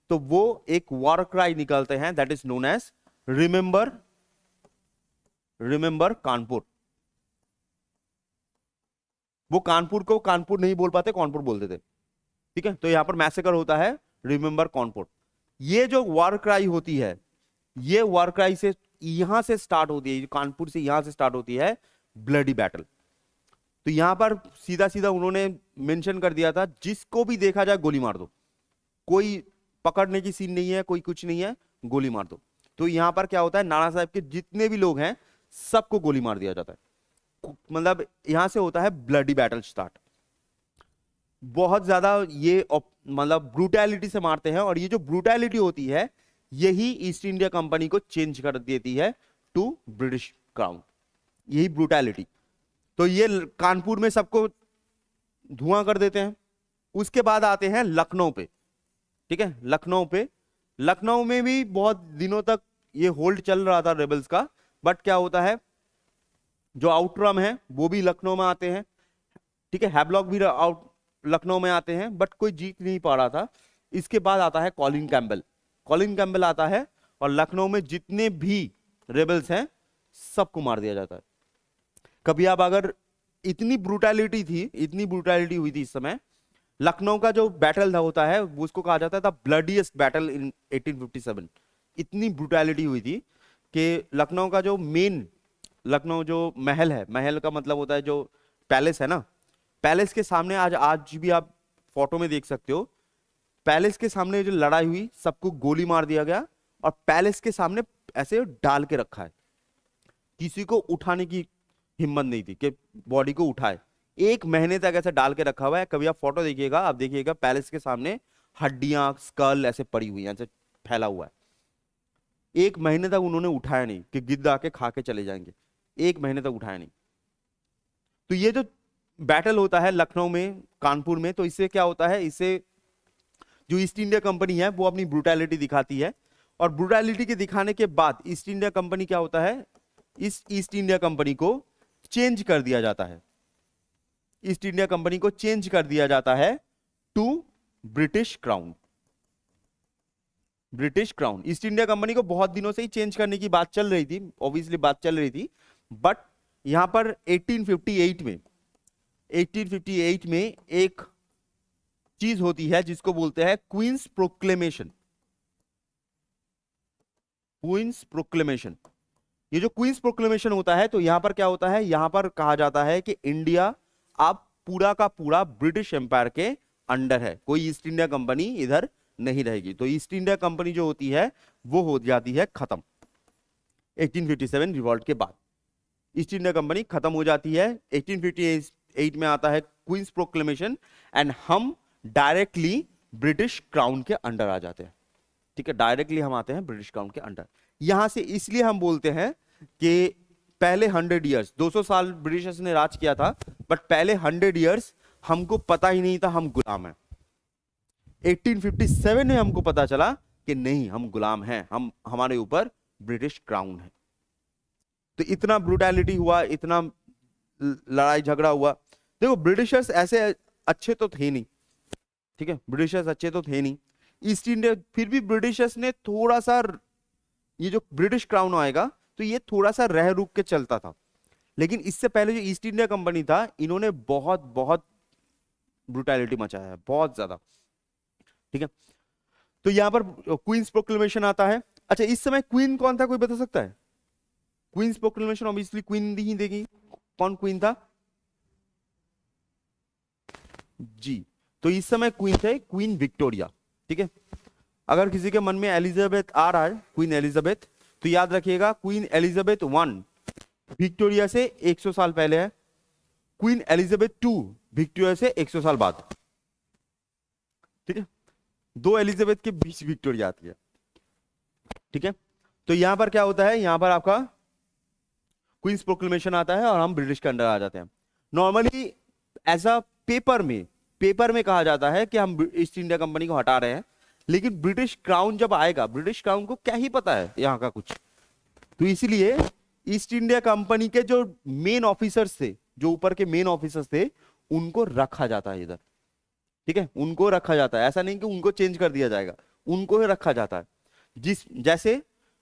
तो वो एक वॉर क्राई निकालते हैं, that is known as remember, remember Kanpur. वो कानपुर को कानपुर नहीं बोल पाते, कानपुर बोलते थे। ठीक है, तो यहां पर मैसेकर होता है रिमेंबर कानपुर। ये जो वॉर क्राई होती है, ये वॉर क्राई से यहां से स्टार्ट होती है, कानपुर से यहां से स्टार्ट होती है ब्लडी बैटल। तो यहां पर सीधा सीधा उन्होंने मेंशन कर दिया था, जिसको भी देखा जाए गोली मार दो, कोई पकड़ने की सीन नहीं है, कोई कुछ नहीं है, गोली मार दो। तो यहां पर क्या होता है, नाना साहब के जितने भी लोग हैं सबको गोली मार दिया जाता है। मतलब यहां से होता है ब्लडी बैटल स्टार्ट। बहुत ज्यादा ये मतलब ब्रूटैलिटी से मारते हैं, और ये जो ब्रूटैलिटी होती है, यही ईस्ट इंडिया कंपनी को चेंज कर देती है टू ब्रिटिश क्राउन, यही ब्रूटैलिटी। तो ये कानपुर में सबको धुआं कर देते हैं। उसके बाद आते हैं लखनऊ पे। ठीक है, लखनऊ पे, लखनऊ में भी बहुत दिनों तक ये होल्ड चल रहा था रेबल्स का। बट क्या होता है, जो आउटरम है वो भी लखनऊ में आते हैं, ठीक है, हैवलॉक भी लखनऊ में आते हैं, बट कोई जीत नहीं पा रहा था। इसके बाद आता है कॉलिन कैम्बेल। कॉलिन कैम्बेल आता है और लखनऊ में जितने भी रेबल्स हैं सबको मार दिया जाता है। कभी आप अगर इतनी ब्रूटैलिटी थी, इतनी ब्रूटैलिटी हुई थी इस समय, लखनऊ का जो बैटल होता है वो उसको कहा जाता था ब्लडीएस्ट बैटल इन 1857। इतनी ब्रूटैलिटी हुई थी कि लखनऊ का जो मेन, लखनऊ जो महल है, महल का मतलब होता है जो पैलेस है ना, पैलेस के सामने आज भी आप फोटो में देख सकते हो, पैलेस के सामने जो लड़ाई हुई, सबको गोली मार दिया गया, और पैलेस के सामने ऐसे डाल के रखा है, किसी को उठाने की हिम्मत नहीं थी कि बॉडी को उठाए। 1 महीने तक ऐसे डाल के रखा हुआ है। कभी आप फोटो देखिएगा, आप देखिएगा पैलेस के सामने हड्डियां, स्कल ऐसे पड़ी हुई हैं, ऐसे फैला हुआ है। 1 महीने तक उन्होंने उठाया नहीं कि गिद्ध आके खा के चले जाएंगे, 1 महीने तक उठाया नहीं। तो ये जो बैटल होता है लखनऊ में, कानपुर में, तो इससे क्या होता है, इससे जो ईस्ट इंडिया कंपनी है वो अपनी ब्रूटैलिटी दिखाती है। और ब्रूटैलिटी के दिखाने के बाद ईस्ट इंडिया कंपनी क्या होता है, इस ईस्ट इंडिया कंपनी को चेंज कर दिया जाता है, ईस्ट इंडिया कंपनी को चेंज कर दिया जाता है to British crown. British crown, East India company को बहुत दिनों से ही चेंज करने की बात चल रही थी, ऑब्वियसली बात चल रही थी, बट यहां पर 1858 में एक चीज होती है जिसको बोलते हैं क्वींस प्रोक्लेमेशन। क्वींस प्रोक्लेमेशन, ये जो क्वींस प्रोक्लेमेशन होता है, तो यहां पर क्या होता है, यहां पर कहा जाता है कि इंडिया अब पूरा का पूरा ब्रिटिश एम्पायर के अंडर है, कोई ईस्ट इंडिया कंपनी इधर नहीं रहेगी। तो ईस्ट इंडिया कंपनी जो होती है वो हो जाती है खत्म 1857 रिवॉल्ट के बाद। ईस्ट इंडिया कंपनी खत्म हो जाती है। 1858 में आता है क्वींस प्रोक्लेमेशन एंड हम डायरेक्टली ब्रिटिश क्राउन के अंडर आ जाते हैं। ठीक है, डायरेक्टली हम आते हैं ब्रिटिश क्राउन के अंडर। यहां से इसलिए हम बोलते हैं कि पहले 100 ईयर्स, 200 साल ब्रिटिशर्स ने राज किया था, बट पहले 100 ईयर्स हमको पता ही नहीं था हम गुलाम हैं। 1857 में हमको पता चला कि नहीं, हम गुलाम हैं, हम हमारे ऊपर ब्रिटिश क्राउन है। तो इतना ब्रूटैलिटी हुआ, इतना लड़ाई झगड़ा हुआ। देखो ब्रिटिशर्स ऐसे अच्छे तो थे नहीं, ठीक है, ब्रिटिशर्स अच्छे तो थे नहीं। ईस्ट इंडिया, फिर भी ब्रिटिशर्स ने थोड़ा सा, ये जो ब्रिटिश क्राउन आएगा तो ये थोड़ा सा रह रुक के चलता था। लेकिन इससे पहले जो ईस्ट इंडिया कंपनी था, इन्होंने बहुत बहुत ब्रूटैलिटी मचाया है, बहुत ज्यादा। ठीक है, तो यहां पर क्वींस प्रोक्लेमेशन आता है। अच्छा, इस समय क्वीन कौन था, कोई बता सकता है? क्वींस प्रोक्लेमेशन ऑब्वियसली क्वीन ही देगी। कौन क्वीन था जी? तो इस समय क्वीन थे क्वीन विक्टोरिया। ठीक है, अगर किसी के मन में एलिजाबेथ आ रहा है, क्वीन एलिजाबेथ, तो याद रखिएगा क्वीन एलिजाबेथ वन विक्टोरिया से 100 साल पहले है, क्वीन एलिजाबेथ टू विक्टोरिया से 100 साल बाद। ठीक है, दो एलिजाबेथ के बीच विक्टोरिया आती है। ठीक है, तो यहां पर क्या होता है, यहां पर आपका क्वींस प्रोक्लेमेशन आता है और हम ब्रिटिश के अंडर आ जाते हैं। नॉर्मली एज अ पेपर में कहा जाता है कि हम ईस्ट इंडिया कंपनी को हटा रहे हैं, लेकिन ब्रिटिश क्राउन जब आएगा, ब्रिटिश क्राउन को क्या ही पता है यहां का कुछ। तो इसलिए ईस्ट इंडिया कंपनी के जो मेन ऑफिसर्स थे, जो ऊपर के मेन ऑफिसर्स थे, उनको रखा जाता है इधर। ठीक है, उनको रखा जाता है, ऐसा नहीं कि उनको चेंज कर दिया जाएगा, उनको ही रखा जाता है। जिस जैसे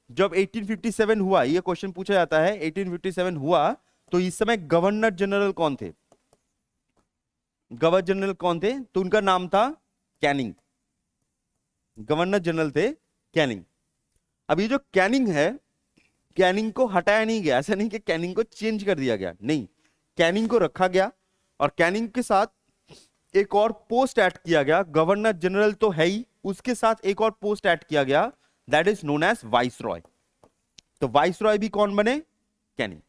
जब 1857 हुआ, ये क्वेश्चन पूछा जाता है, 1857 हुआ तो इस समय गवर्नर जनरल कौन थे? गवर्नर जनरल कौन थे? तो उनका नाम था कैनिंग। गवर्नर जनरल थे कैनिंग। अब ये जो कैनिंग है, कैनिंग को हटाया नहीं गया, ऐसा नहीं कि कैनिंग को चेंज कर दिया गया, नहीं, कैनिंग को रखा गया और कैनिंग के साथ एक और पोस्ट ऐड किया गया। गवर्नर जनरल तो है ही, उसके साथ एक और पोस्ट ऐड किया गया, that is known as viceroy. तो वाइस रॉय भी कौन बने? कैनिंग।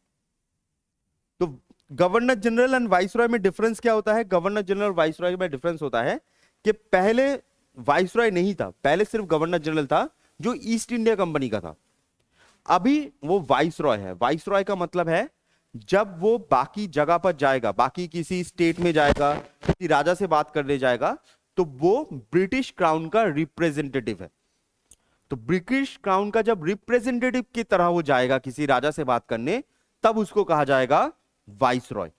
तो governor general and viceroy में डिफरेंस क्या होता है? गवर्नर जनरल वाइस रॉय में डिफरेंस होता है कि पहले वाइस रॉय नहीं था, पहले सिर्फ गवर्नर जनरल था जो ईस्ट इंडिया कंपनी का था। अभी वो वाइस रॉय है। वाइस रॉय का मतलब है जब वो बाकी जगह पर जाएगा, बाकी किसी स्टेट में जाएगा, किसी राजा से बात करने जाएगा, तो वो ब्रिटिश क्राउन का रिप्रेजेंटेटिव है। तो ब्रिटिश क्राउन का जब रिप्रेजेंटेटिव की तरह वो जाएगा किसी राजा से बात करने, तब उसको कहा जाएगा वाइस रॉय।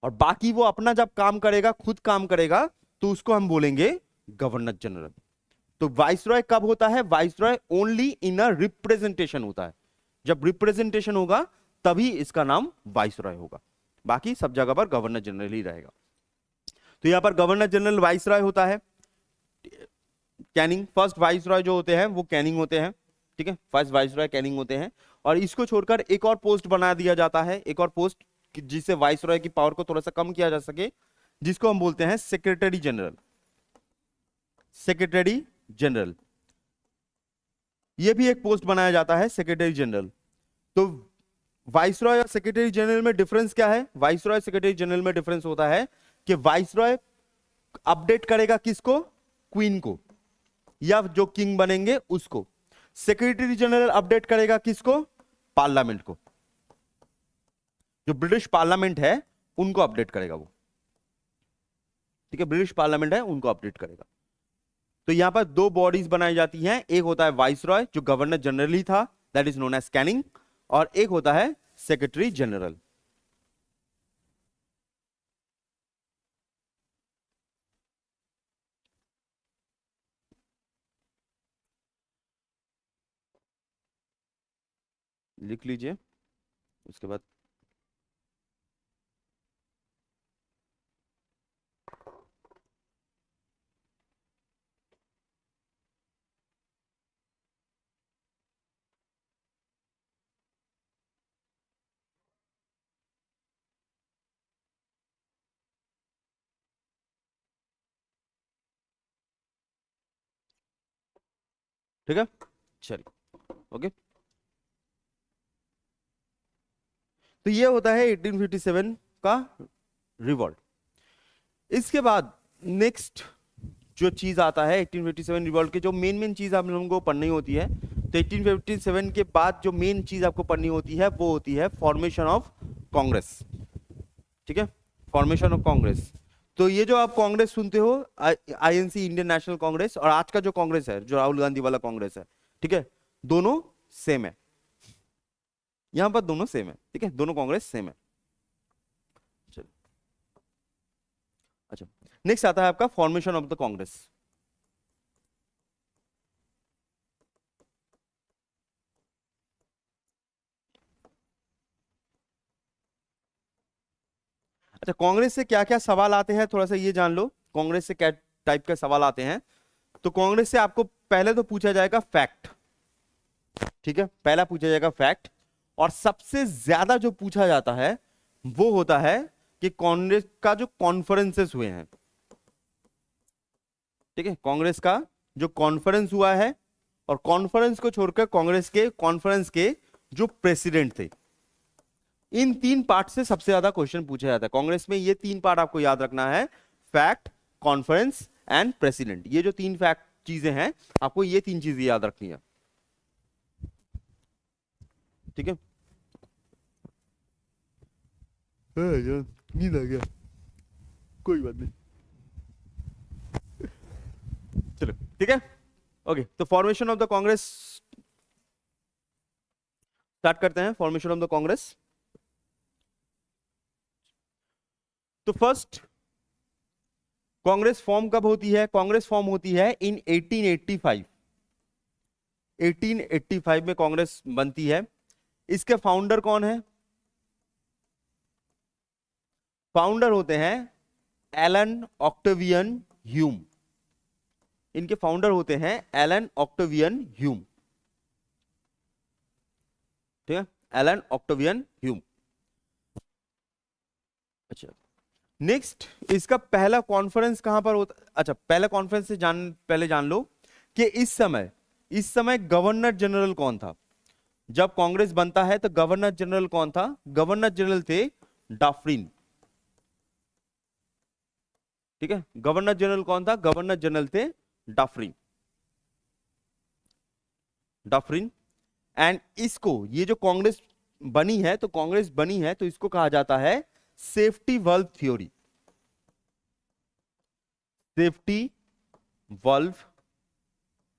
और बाकी वो अपना जब काम करेगा, खुद काम करेगा, तो उसको हम बोलेंगे गवर्नर जनरल। तो वाइस रॉय कब होता है? Vice Roy only in a representation होता है। जब रिप्रेजेंटेशन होगा तभी इसका नाम वाइस रॉय होगा, बाकी सब जगह पर गवर्नर जनरल ही रहेगा। तो यहां पर गवर्नर जनरल वाइस रॉय होता है। कैनिंग, फर्स्ट वाइस रॉय जो होते हैं वो कैनिंग होते हैं। ठीक है, फर्स्ट वाइस रॉय कैनिंग होते हैं। और इसको छोड़कर एक और पोस्ट बना दिया जाता है, एक और पोस्ट जिससे वाइस रॉय की पावर को थोड़ा सा कम किया जा सके, जिसको हम बोलते हैं सेक्रेटरी जनरल। सेक्रेटरी जनरल, ये भी एक पोस्ट बनाया जाता है, सेक्रेटरी जनरल। तो वाइसरॉय और सेक्रेटरी जनरल में डिफरेंस क्या है? वाइसरॉय सेक्रेटरी जनरल में डिफरेंस होता है कि वाइसरॉय अपडेट करेगा किसको? क्वीन को, या जो किंग बनेंगे उसको। सेक्रेटरी जनरल अपडेट करेगा किसको? पार्लियामेंट को, जो ब्रिटिश पार्लियामेंट है उनको अपडेट करेगा वो। ठीक है, ब्रिटिश पार्लियामेंट है उनको अपडेट करेगा। तो यहां पर दो बॉडीज बनाई जाती हैं, एक होता है वाइसरॉय जो गवर्नर जनरल ही था, that is known as Canning, और एक होता है सेक्रेटरी जनरल। लिख लीजिए उसके बाद। ठीक है, चलिए ओके। तो ये होता है 1857 का रिवॉल्ट। इसके बाद नेक्स्ट जो चीज आता है 1857 रिवॉल्ट के, जो मेन चीज आप लोगों को पढ़नी होती है, तो 1857 के बाद जो मेन चीज आपको पढ़नी होती है वो होती है फॉर्मेशन ऑफ कांग्रेस। ठीक है, फॉर्मेशन ऑफ कांग्रेस। तो ये जो आप कांग्रेस सुनते हो, आईएनसी, इंडियन नेशनल कांग्रेस, और आज का जो कांग्रेस है, जो राहुल गांधी वाला कांग्रेस है, ठीक है, दोनों सेम है, यहां पर दोनों सेम है। ठीक है, दोनों कांग्रेस सेम है। चलो, अच्छा, नेक्स्ट आता है आपका फॉर्मेशन ऑफ द कांग्रेस। अच्छा, कांग्रेस से क्या क्या सवाल आते हैं थोड़ा सा ये जान लो, कांग्रेस से क्या टाइप के सवाल आते हैं। तो कांग्रेस से आपको पहले तो पूछा जाएगा फैक्ट। ठीक है, पहला पूछा जाएगा फैक्ट, और सबसे ज्यादा जो पूछा जाता है वो होता है कि कांग्रेस का जो कॉन्फ्रेंसेस हुए हैं। ठीक है, कांग्रेस का जो कॉन्फ्रेंस हुआ है, और कॉन्फ्रेंस को छोड़कर कांग्रेस के कॉन्फ्रेंस के जो प्रेसिडेंट थे, इन तीन पार्ट से सबसे ज्यादा क्वेश्चन पूछा जाता है कांग्रेस में। ये तीन पार्ट आपको याद रखना है, फैक्ट, कॉन्फ्रेंस एंड प्रेसिडेंट। ये जो तीन फैक्ट चीजें हैं, आपको ये तीन चीजें याद रखनी है। ठीक है, नींद आ गया, कोई बात नहीं, चलो ठीक है ओके। तो formation of the Congress start करते हैं, फॉर्मेशन ऑफ द कांग्रेस। तो फर्स्ट कांग्रेस फॉर्म कब होती है? कांग्रेस फॉर्म होती है इन 1885। 1885 में कांग्रेस बनती है। इसके फाउंडर कौन है? फाउंडर होते हैं एलन ऑक्टेवियन ह्यूम। इनके फाउंडर होते हैं एलन ऑक्टेवियन ह्यूम। ठीक है, एलन ऑक्टेवियन ह्यूम। अच्छा, नेक्स्ट इसका पहला कॉन्फ्रेंस कहां पर होता? अच्छा, पहला कॉन्फ्रेंस से पहले जान लो कि इस समय गवर्नर जनरल कौन था? जब कांग्रेस बनता है तो गवर्नर जनरल कौन था? गवर्नर जनरल थे डाफरिन। ठीक है, गवर्नर जनरल कौन था? गवर्नर जनरल थे डाफरिन। डाफरिन। एंड इसको, ये जो कांग्रेस बनी है, तो कांग्रेस बनी है तो इसको कहा जाता है safety valve theory. Safety valve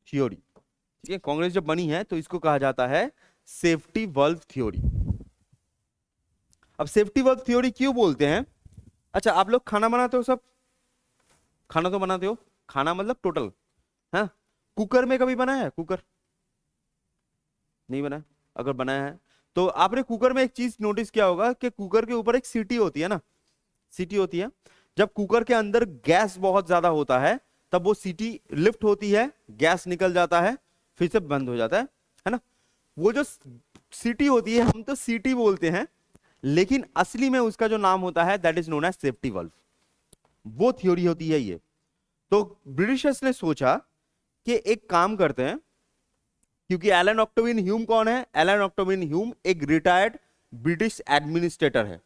theory. ठीक है, कांग्रेस जब बनी है तो इसको कहा जाता है सेफ्टी वल्व थ्योरी। अब सेफ्टी वल्व थ्योरी क्यों बोलते हैं? अच्छा, आप लोग खाना बनाते हो, सब खाना तो बनाते हो, खाना मतलब टोटल, हाँ? कुकर में कभी बनाया है? कुकर नहीं बनाया? अगर बनाया है तो आपने कुकर में एक चीज नोटिस किया होगा कि कुकर के ऊपर एक सीटी होती है ना, सीटी होती है। जब कुकर के अंदर गैस बहुत ज्यादा होता है तब वो सीटी लिफ्ट होती है, गैस निकल जाता है, फिर से बंद हो जाता है ना? वो जो सीटी होती है, हम तो सीटी बोलते हैं, लेकिन असली में उसका जो नाम होता है that is known as safety valve. वो थ्योरी होती है ये। तो ब्रिटिशर्स ने सोचा कि एक काम करते हैं, क्योंकि एलन ऑक्टेवियन ह्यूम कौन है? एलन ऑक्टेवियन ह्यूम एक रिटायर्ड ब्रिटिश एडमिनिस्ट्रेटर है,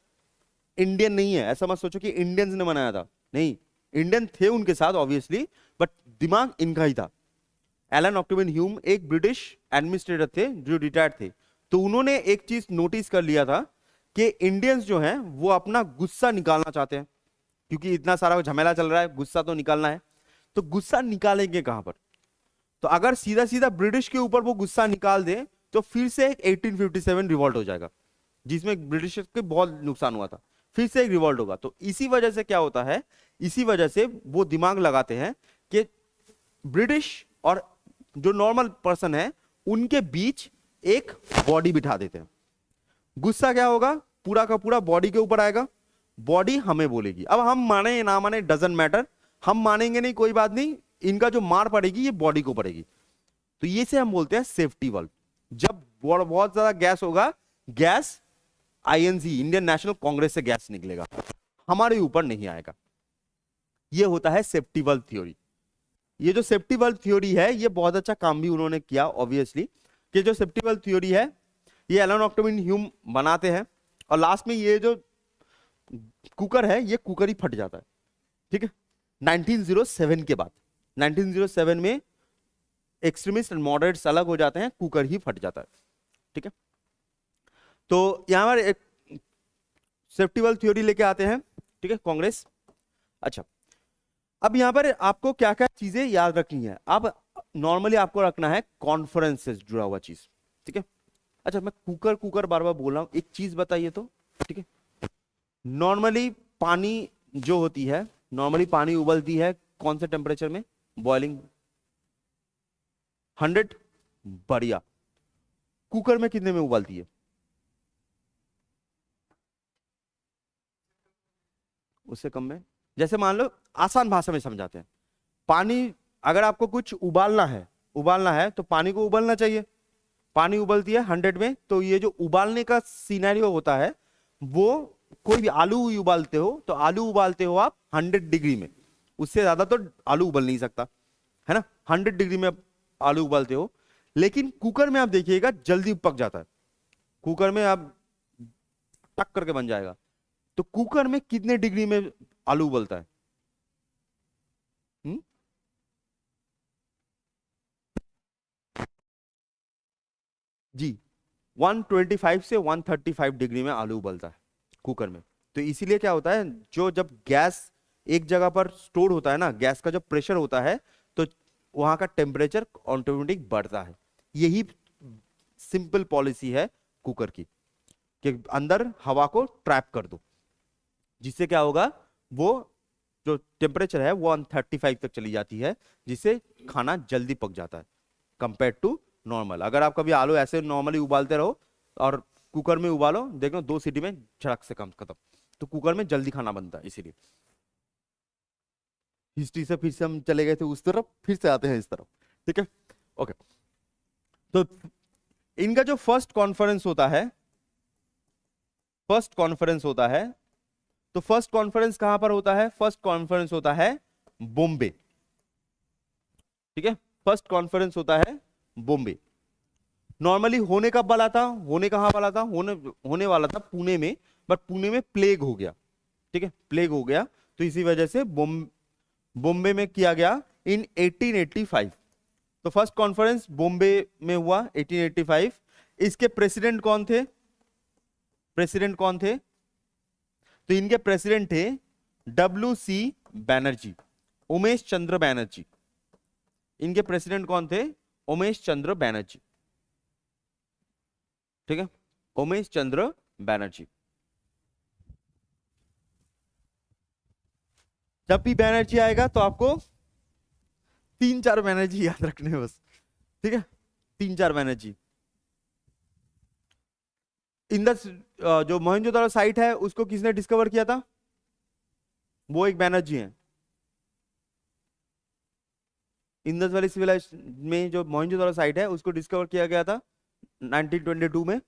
इंडियन नहीं है। ऐसा मत सोचो कि इंडियंस ने बनाया था, नहीं, इंडियन थे उनके साथ ऑब्वियसली, बट दिमाग इनका ही था। एलन ऑक्टेवियन ह्यूम एक ब्रिटिश एडमिनिस्ट्रेटर थे जो रिटायर्ड थे। तो उन्होंने एक चीज नोटिस कर लिया था कि इंडियंस जो हैं वो अपना गुस्सा निकालना चाहते हैं, क्योंकि इतना सारा झमेला चल रहा है, गुस्सा तो निकालना है। तो गुस्सा निकालेंगे कहां पर? तो अगर सीधा सीधा ब्रिटिश के ऊपर वो गुस्सा निकाल दे तो फिर से एक 1857 रिवॉल्ट हो जाएगा, जिसमें ब्रिटिश के बहुत नुकसान हुआ था, फिर से एक रिवॉल्ट होगा। तो इसी वजह से क्या होता है, इसी वजह से वो दिमाग लगाते हैं कि ब्रिटिश और जो नॉर्मल पर्सन है उनके बीच एक बॉडी बिठा देते हैं। गुस्सा क्या होगा? पूरा का पूरा बॉडी के ऊपर आएगा, बॉडी हमें बोलेगी। अब हम माने या ना माने डजंट मैटर, हम मानेंगे नहीं, कोई बात नहीं, इनका जो मार पड़ेगी ये बॉडी को पड़ेगी। तो ये से हम बोलते हैं सेफ्टी वल्व। जब बहुत ज्यादा गैस होगा, gas INC, Indian national Congress से गैस निकलेगा, हमारे ऊपर नहीं आएगा। ये होता है सेफ्टी वल्व थ्योरी। ये जो सेफ्टी वाल्व थ्योरी है ये बहुत अच्छा काम भी उन्होंने किया ऑब्वियसली, कि जो सेफ्टी वाल्व थ्योरी है ये एलन ऑक्टोविन ह्यूम बनाते हैं और लास्ट में ये जो कुकर है ये कुकर ही फट जाता है। ठीक है, 1907 के बाद, 1907 में एक्सट्रीमिस्ट एंड मॉडरेट्स अलग हो जाते हैं, कुकर ही फट जाता है। ठीक है, तो यहां पर एक सेफ्टी वाल्व थ्योरी लेके आते हैं। ठीक है, कांग्रेस। अच्छा, अब यहां पर आपको क्या क्या चीजें याद रखनी है। अब नॉर्मली आपको रखना है कॉन्फ्रेंस से जुड़ा हुआ चीज। ठीक है, अच्छा मैं कुकर कुकर बार बार बोल रहा हूं, एक चीज बताइए तो। ठीक है, नॉर्मली पानी जो होती है, नॉर्मली पानी उबलती है कौन से टेम्परेचर में? बॉइलिंग 100। बढ़िया। कुकर में कितने में उबलती है? उससे कम में। जैसे मान लो आसान भाषा में समझाते हैं, पानी अगर आपको कुछ उबालना है तो पानी को उबलना चाहिए। पानी उबलती है 100 में, तो ये जो उबालने का सिनेरियो होता है वो, कोई भी आलू ही उबालते हो तो आलू उबालते हो आप 100 डिग्री में, उससे ज्यादा तो आलू उबल नहीं सकता है ना। 100 डिग्री में आलू उबालते हो, लेकिन कुकर में आप देखिएगा जल्दी पक जाता है। कुकर में आप टक करके बन जाएगा। तो कुकर में कितने डिग्री में आलू उबलता है? हुँ? जी, 125 से 135 डिग्री में आलू उबलता है कुकर में। तो इसीलिए क्या होता है, जो जब गैस एक जगह पर स्टोर होता है ना, गैस का जब प्रेशर होता है तो वहां का टेम्परेचर ऑटोमेटिक बढ़ता है। यही सिंपल पॉलिसी है कुकर की, कि अंदर हवा को ट्रैप कर दो, जिससे क्या होगा, वो जो टेम्परेचर है वो 135 तक चली जाती है, जिससे खाना जल्दी पक जाता है कंपेयर टू नॉर्मल। अगर आप कभी आलू ऐसे नॉर्मली उबालते रहो और कुकर में उबालो, देखो 2 सीटी में झड़क से कम खत्म। तो कुकर में जल्दी खाना बनता है। इसीलिए हिस्ट्री से फिर से हम चले गए थे उस तरफ, फिर से आते हैं इस तरफ। ठीक है, ओके। तो इनका जो फर्स्ट कॉन्फ्रेंस होता है, तो फर्स्ट कॉन्फ्रेंस कहां पर होता है? फर्स्ट कॉन्फ्रेंस होता है बॉम्बे। ठीक है, फर्स्ट कॉन्फ्रेंस होता है बॉम्बे। नॉर्मली होने कब वाला था? होने वाला था पुणे में, बट पुणे में प्लेग हो गया। ठीक है, प्लेग हो गया, तो इसी वजह से बॉम्बे में किया गया इन 1885। तो फर्स्ट कॉन्फ्रेंस बॉम्बे में हुआ 1885। इसके प्रेसिडेंट कौन थे? तो इनके प्रेसिडेंट थे WC बैनर्जी, उमेश चंद्र बैनर्जी। इनके प्रेसिडेंट कौन थे? उमेश चंद्र बैनर्जी। ठीक है, उमेश चंद्र बैनर्जी। जब भी बैनर्जी आएगा तो आपको 3-4 बैनर्जी याद रखने हैं बस। ठीक है, 3-4 बैनर्जी। इंदस जो मोहनजोदड़ो साइट है उसको किसने डिस्कवर किया था? वो एक बैनर्जी है। इंदस वैली सिविलाइजेशन में जो मोहनजोदड़ो साइट है उसको डिस्कवर किया गया था 1922 में।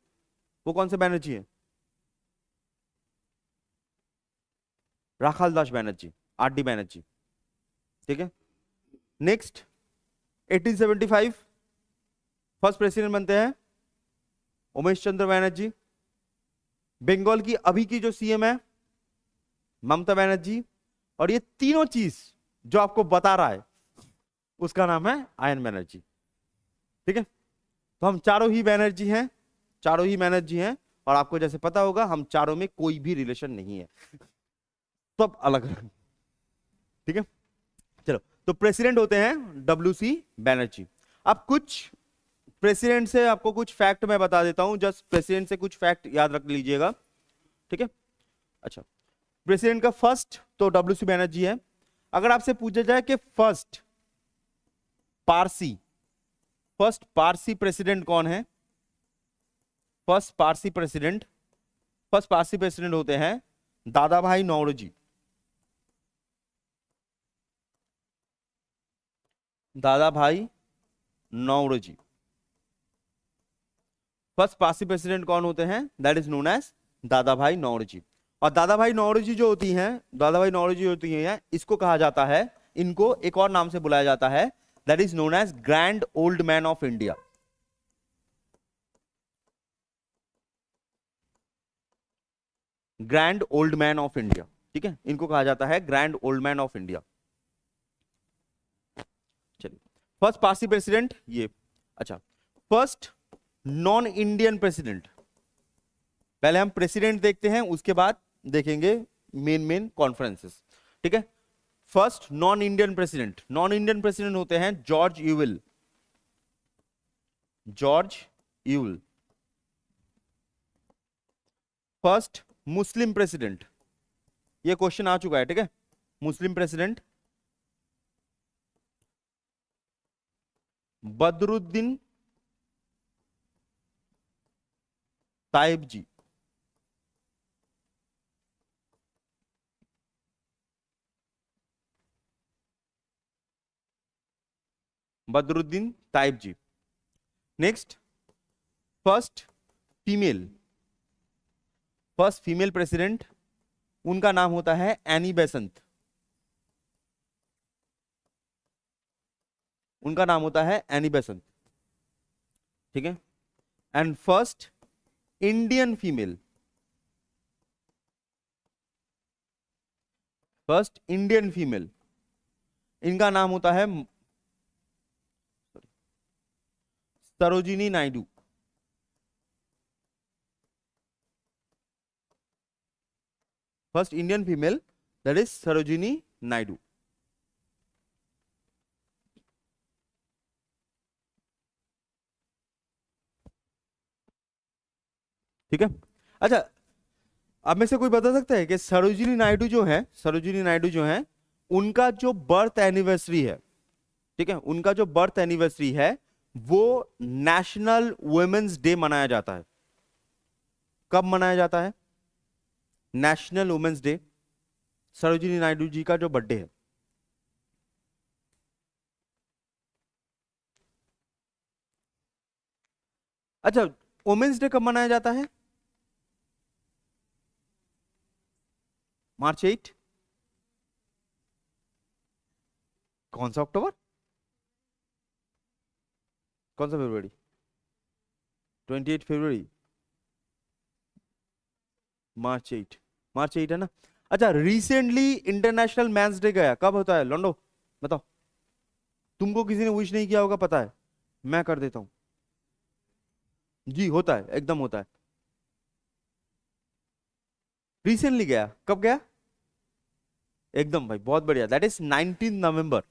वो कौन से बैनर्जी है? राखाल दास बैनर्जी, RD बैनर्जी। ठीक है, नेक्स्ट 1875 फर्स्ट प्रेसिडेंट बनते हैं उमेश चंद्र बैनर्जी। बंगाल की अभी की जो CM है ममता बनर्जी। और ये तीनों चीज जो आपको बता रहा है उसका नाम है आयन बनर्जी। ठीक है, तो हम चारों ही बैनर्जी हैं, और आपको जैसे पता होगा हम चारों में कोई भी रिलेशन नहीं है, सब अलग अलग। ठीक है, चलो, तो प्रेसिडेंट होते हैं WC बैनर्जी। अब कुछ प्रेसिडेंट से आपको कुछ फैक्ट मैं बता देता हूं, जस्ट प्रेसिडेंट से कुछ फैक्ट याद रख लीजिएगा। ठीक है, अच्छा, प्रेसिडेंट का फर्स्ट तो WC बैनर्जी है। अगर आपसे पूछा जाए कि फर्स्ट पारसी प्रेसिडेंट कौन है? फर्स्ट पारसी प्रेसिडेंट होते हैं दादा भाई नौरोजी। फर्स्ट पारसी प्रेसिडेंट कौन होते हैं? दैट इज नोन एज दादा भाई नौरोजी। और दादा भाई नौरोजी जो होती हैं, इसको कहा जाता है इनको एक और नाम से बुलाया जाता है, that is known as grand old man of India. Grand old man of India, ठीक है, इनको कहा जाता है grand old man of India. चलिए, फर्स्ट पारसी प्रेसिडेंट ये। अच्छा, फर्स्ट नॉन इंडियन प्रेसिडेंट, पहले हम प्रेसिडेंट देखते हैं, उसके बाद देखेंगे मेन मेन कॉन्फ्रेंसेस, ठीक है। First non Indian president, non Indian president होते हैं George Yule, George Yule. First Muslim president, ये क्वेश्चन आ चुका है, ठीक है, Muslim president Badruddin Tyabji. Badruddin Tyabji. Next, first female, first female president, उनका नाम होता है एनी बेसेंट, उनका नाम होता है एनी बेसेंट, ठीक है। And first Indian female, first Indian female, इनका नाम होता है Sarojini Naidu. First Indian female that is Sarojini Naidu. ठीक है। अच्छा, अब में से कोई बता सकता है कि सरोजिनी नायडू जो है, सरोजिनी नायडू जो है, उनका जो बर्थ एनिवर्सरी है, ठीक है, उनका जो बर्थ एनिवर्सरी है वो नेशनल वुमेन्स डे मनाया जाता है। कब मनाया जाता है? National women's day, Sarojini Naidu ji का जो बर्थडे है। अच्छा, वुमेन्स डे कब मनाया जाता है? मार्च 8। कौन सा अक्टूबर? कौन सा फरवरी? 28 फरवरी, मार्च 8, मार्च 8 है ना। अच्छा, रिसेंटली इंटरनेशनल मैंस डे गया, कब होता है लोंडो बताओ? तुमको किसी ने विश नहीं किया होगा, पता है, मैं कर देता हूं जी, होता है, एकदम होता है। रिसेंटली गया, कब गया? एकदम भाई, बहुत बढ़िया, दैट इज 19 नवंबर।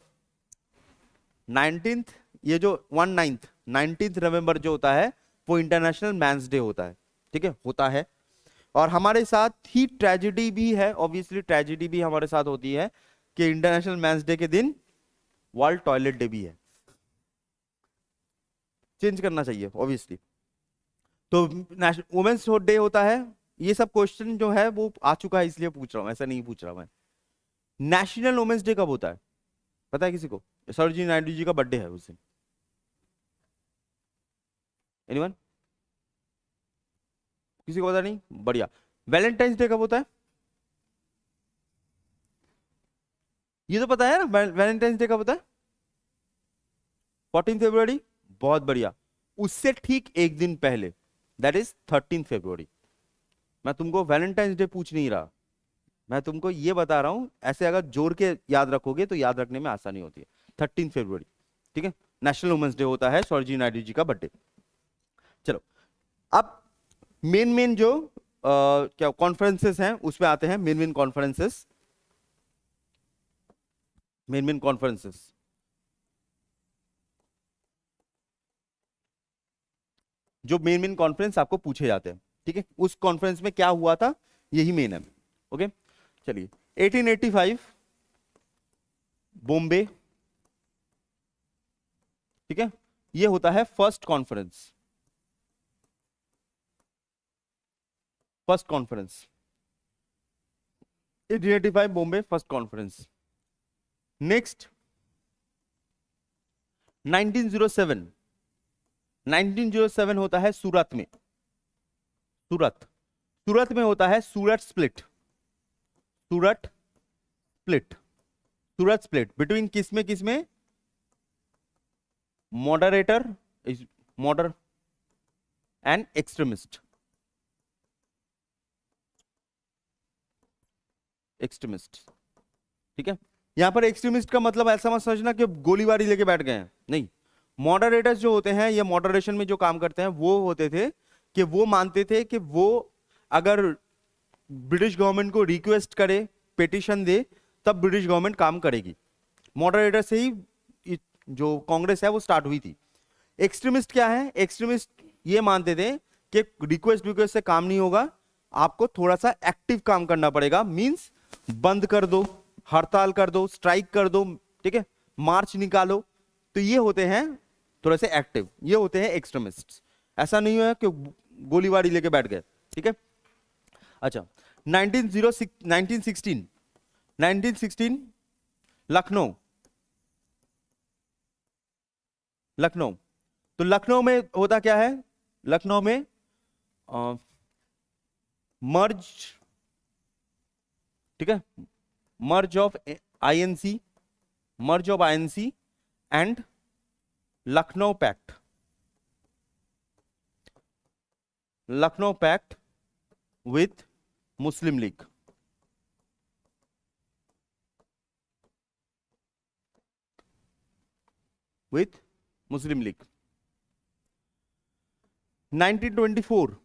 19th, ये जो 19th नवंबर जो होता है वो इंटरनेशनल मैंस डे होता है, ठीक है, होता है। और हमारे साथ ही ट्रेजेडी भी है, ऑब्वियसली ट्रेजेडी भी हमारे साथ होती है कि इंटरनेशनल मैंस डे के दिन वर्ल्ड टॉयलेट डे भी है। चेंज करना चाहिए ऑब्वियसली। तो वुमेन्स डे होता है। ये सब क्वेश्चन जो है वो आ चुका है, इसलिए पूछ रहा हूं, ऐसा नहीं पूछ रहा मैं। नेशनल वुमेन्स डे कब होता है, पता है किसी को? सरोजिनी नायडू जी का बर्थडे है उस दिन। एनीवन? किसी को पता नहीं? बढ़िया। वैलेंटाइंस डे कब होता है? ये तो पता है ना, वैलेंटाइंस डे कब होता है? 14 फरवरी, बहुत बढ़िया। उससे ठीक एक दिन पहले, दैट इज 13 फरवरी। मैं तुमको वैलेंटाइंस डे पूछ नहीं रहा, मैं तुमको ये बता रहा हूं, ऐसे अगर जोड़ के याद रखोगे तो याद रखने में आसानी होती है। 13 फरवरी, ठीक है, नेशनल वुमेन्स डे होता है, सरोजिनी नायडू जी का बर्थडे। चलो, अब मेन मेन जो क्या कॉन्फ्रेंसेस हैं उसमें आते हैं। Main main conferences, main main conferences, जो मेन मेन कॉन्फ्रेंस आपको पूछे जाते हैं, ठीक है, उस कॉन्फ्रेंस में क्या हुआ था, यही मेन है। ओके, चलिए, 1885 बॉम्बे, ठीक है, ये होता है first conference, first conference 1885 Bombay first conference. Next 1907, 1907 होता है सूरत में, सूरत, सूरत में होता है Surat split, Surat split, Surat split between किस में moderator is moderate and extremist. Extremist, ठीक है। यहां पर एक्सट्रीमिस्ट का मतलब ऐसा मत समझना कि गोलीबारी लेके बैठ गए हैं, नहीं। मॉडरेटर्स जो होते हैं, या मॉडरेशन में जो काम करते हैं, वो होते थे कि वो मानते थे कि वो अगर ब्रिटिश गवर्नमेंट को रिक्वेस्ट करे, पिटिशन दे, तब ब्रिटिश गवर्नमेंट काम करेगी। मॉडरेटर से ही जो कांग्रेस है वो स्टार्ट हुई थी। एक्सट्रीमिस्ट क्या है? एक्सट्रीमिस्ट ये मानते थे कि रिक्वेस्ट से काम नहीं होगा, आपको थोड़ा सा एक्टिव काम करना पड़ेगा। मींस बंद कर दो, हड़ताल कर दो, स्ट्राइक कर दो, ठीक है, मार्च निकालो। तो ये होते हैं थोड़े से एक्टिव, ये होते हैं एक्सट्रीमिस्ट। ऐसा नहीं है कि गोलीबारी लेके बैठ गए, ठीक है। अच्छा, 1916 लखनऊ। लखनऊ, तो लखनऊ में होता क्या है? लखनऊ में मर्ज, ठीक है, merge of INC, merge of INC and Lucknow pact, Lucknow pact with Muslim league. With Muslim league. 1924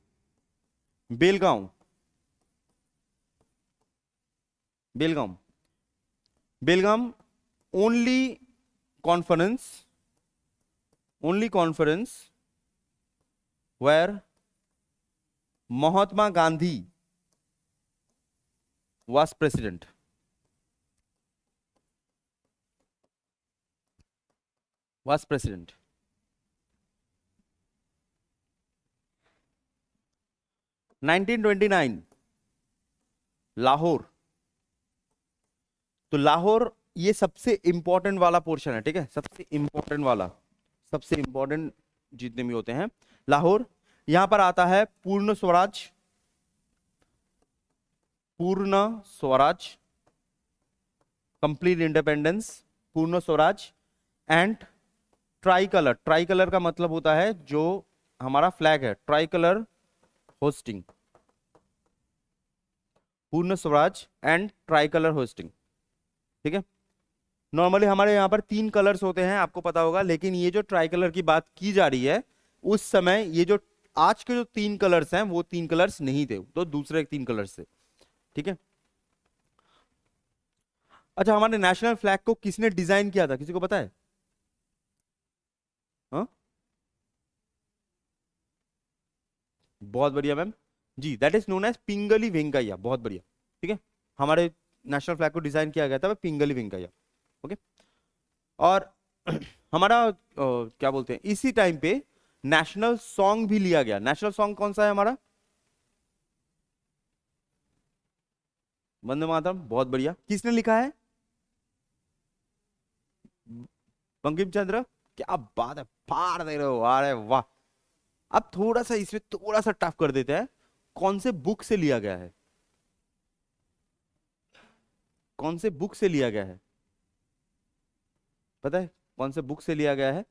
Belgaum, Belgaum, Belgaum only conference where Mahatma Gandhi was president. Was president. 1929 Lahore. तो लाहौर ये सबसे इंपॉर्टेंट वाला पोर्शन है, ठीक है, सबसे इंपॉर्टेंट वाला, सबसे इंपॉर्टेंट जितने भी होते हैं। लाहौर, यहां पर आता है पूर्ण स्वराज, पूर्ण स्वराज, कंप्लीट इंडिपेंडेंस, पूर्ण Swaraj and try colour. Try colour का मतलब होता है जो हमारा फ्लैग है, ट्राई कलर होस्टिंग, पूर्ण Swaraj and try colour hosting, ठीक है। नॉर्मली हमारे यहाँ पर 3 कलर्स होते हैं, आपको पता होगा, लेकिन ये जो ट्राई कलर की बात की जा रही है, उस समय ये जो आज के जो 3 कलर्स हैं वो 3 कलर्स नहीं थे, तो दूसरे 3 कलर्स थे, ठीक है। अच्छा, हमारे नेशनल फ्लैग को किसने डिजाइन किया था, किसी को पता है? हाँ, बहुत बढ़िया ma'am ji, that is known as Pingali Venkayya, बहुत बढ़िया, ठीक है। हमारे नेशनल फ्लैग को डिजाइन किया गया था पिंगली वेंकैया, ओके। और हमारा क्या बोलते हैं, इसी टाइम पे नेशनल सॉन्ग भी लिया गया। नेशनल सॉन्ग कौन सा है हमारा? वंदे मातरम, बहुत बढ़िया। किसने लिखा है? बंकिम चंद्र, क्या बात है, फाड़ दे रहे हो, अरे वाह। अब थोड़ा सा इसमें थोड़ा सा टफ कर देते हैं, कौन से बुक से लिया गया है? कौन से बुक से लिया गया है, पता है कौन से बुक से लिया गया है?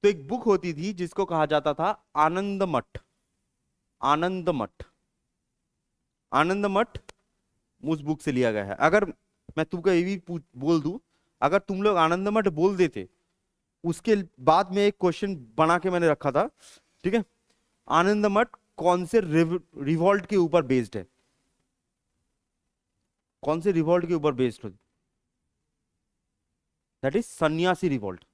तो एक बुक होती थी जिसको कहा जाता था आनंद मठ। आनंद मठ, आनंद मठ उस बुक से लिया गया है। अगर मैं तुमको ये भी बोल दूं, अगर तुम लोग आनंद मठ बोल देते, उसके बाद में एक क्वेश्चन बना के मैंने रखा था, ठीक है, आनंद मठ कौन से रिवॉल्ट के ऊपर बेस्ड है? कौन से रिवॉल्ट के ऊपर बेस्ड हो? दैट इज सन्यासी रिवॉल्ट।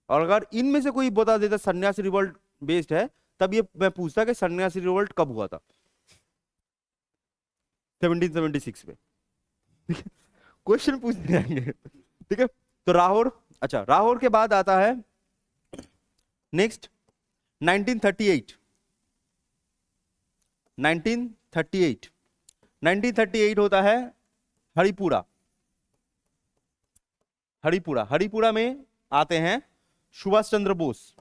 और अगर इनमें से कोई बता देता सन्यासी रिवॉल्ट बेस्ड है, तब ये मैं पूछता कि सन्यासी रिवॉल्ट कब हुआ था? 1776 में। क्वेश्चन पूछते जाएंगे, ठीक है। तो लाहौर, अच्छा, लाहौर के बाद आता है नेक्स्ट 1938। 1938, 1938 होता है हरिपुरा। हरिपुरा, हरिपुरा में आते हैं सुभाष चंद्र बोस।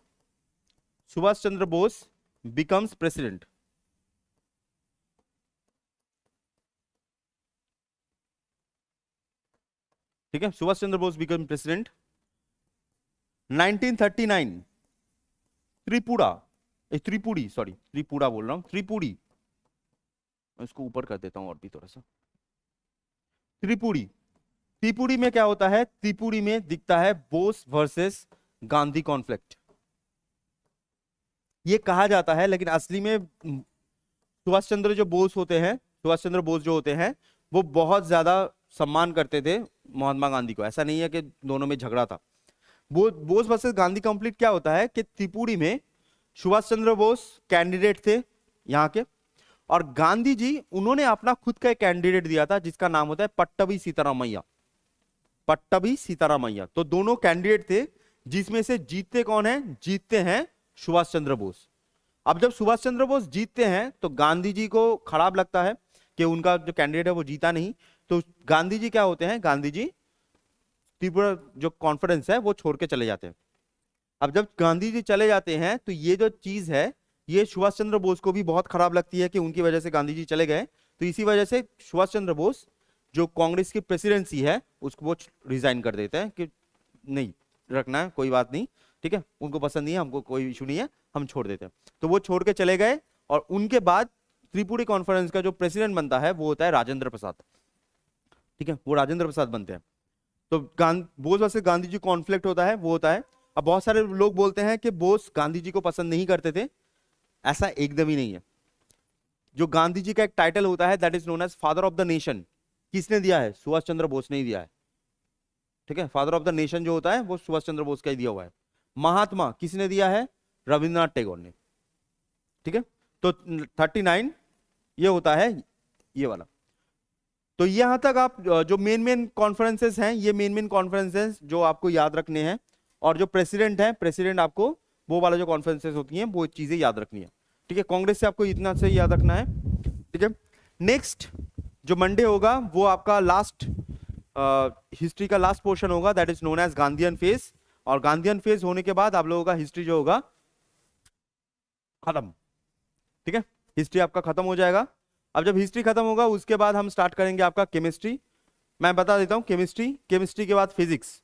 Subhas Chandra Bose becomes president. ठीक है, Subhas Chandra Bose become president. 1939 Tripura, Tripuri, sorry Tripura बोल रहा हूं, त्रिपुरी, मैं इसको ऊपर कर देता हूं और भी थोड़ा सा। त्रिपुरी, त्रिपुरी में क्या होता है, त्रिपुरी में दिखता है बोस वर्सेस गांधी कॉन्फ्लिक्ट। ये कहा जाता है, लेकिन असली में सुभाष चंद्र जो बोस होते हैं, सुभाष चंद्र बोस जो होते हैं, वो बहुत ज्यादा सम्मान करते थे महात्मा गांधी को। ऐसा नहीं है कि दोनों में झगड़ा था। बोस वर्सेस गांधी कॉन्फ्लिक्ट क्या होता है कि त्रिपुरी में सुभाष चंद्र बोस कैंडिडेट थे यहाँ के, और गांधी जी उन्होंने अपना खुद का एक कैंडिडेट दिया था जिसका नाम होता है पट्टभी सीतारामैया। पट्टभी सीतारामैया, तो दोनों कैंडिडेट थे, जिसमें से जीतते कौन है, जीतते हैं सुभाष चंद्र बोस। अब जब सुभाष चंद्र बोस जीतते हैं तो गांधी जी को खराब लगता है कि उनका जो कैंडिडेट है वो जीता नहीं, तो गांधी जी क्या होते हैं, गांधी जी त्रिपुरा जो कॉन्फ्रेंस है वो छोड़ के चले जाते हैं। अब जब गांधी जी चले जाते हैं तो ये जो चीज है ये सुभाष चंद्र बोस को भी बहुत खराब लगती है कि उनकी वजह से गांधी जी चले गए। तो इसी वजह से सुभाष चंद्र बोस जो कांग्रेस की प्रेसिडेंसी है उसको वो रिजाइन कर देते हैं कि नहीं रखना है, कोई बात नहीं, ठीक है, उनको पसंद नहीं है, हमको कोई इशू नहीं है, हम छोड़ देते हैं। तो वो छोड़ के चले गए, और उनके बाद त्रिपुरी कॉन्फ्रेंस का जो प्रेसिडेंट बनता है वो होता है राजेंद्र प्रसाद। ठीक है, वो राजेंद्र प्रसाद बनते हैं। तो बोस वर्सेस गांधी जी कॉन्फ्लिक्ट होता है, वो होता है। अब बहुत सारे लोग बोलते हैं कि बोस गांधी जी को पसंद नहीं करते थे, ऐसा एकदम ही नहीं है। जो गांधी जी का एक टाइटल होता है that is known as father of the nation, किसने दिया है, सुभाष चंद्र बोस ने ही दिया है। ठीक है, फादर ऑफ द नेशन जो होता है वो सुभाष चंद्र बोस का ही दिया हुआ है। महात्मा किसने दिया है, रविंद्रनाथ टैगोर ने। ठीक है, तो 39 ये होता है ये वाला। तो यहां तक आप जो मेन कॉन्फ्रेंसेस हैं, ये मेन कॉन्फ्रेंसेस जो आपको याद रखने हैं, और जो प्रेसिडेंट है, प्रेसिडेंट आपको वो वाला जो कॉन्फ्रेंसेस होती हैं वो चीजें याद रखनी है। ठीक है, कांग्रेस से आपको इतना से याद रखना है। ठीक है, नेक्स्ट जो मंडे होगा वो आपका लास्ट हिस्ट्री का लास्ट पोर्शन होगा, that is known as Gandhian phase. और गांधीयन फेज होने के बाद आप लोगों का हिस्ट्री जो होगा खत्म। ठीक है, हिस्ट्री आपका खत्म हो जाएगा। अब जब हिस्ट्री खत्म होगा उसके बाद हम स्टार्ट करेंगे आपका केमिस्ट्री। मैं बता देता हूं, केमिस्ट्री, केमिस्ट्री के बाद फिजिक्स।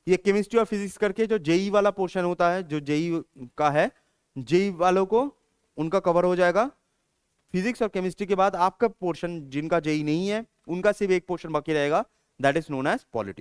ये केमिस्ट्री और फिजिक्स करके जो जेई वाला पोर्शन होता है, जो जेई का है, जेई वालों को उनका कवर हो जाएगा। फिजिक्स और केमिस्ट्री के बाद आपका पोर्शन जिनका जेई नहीं है उनका सिर्फ एक पोर्शन बाकी रहेगा, that is known as politics.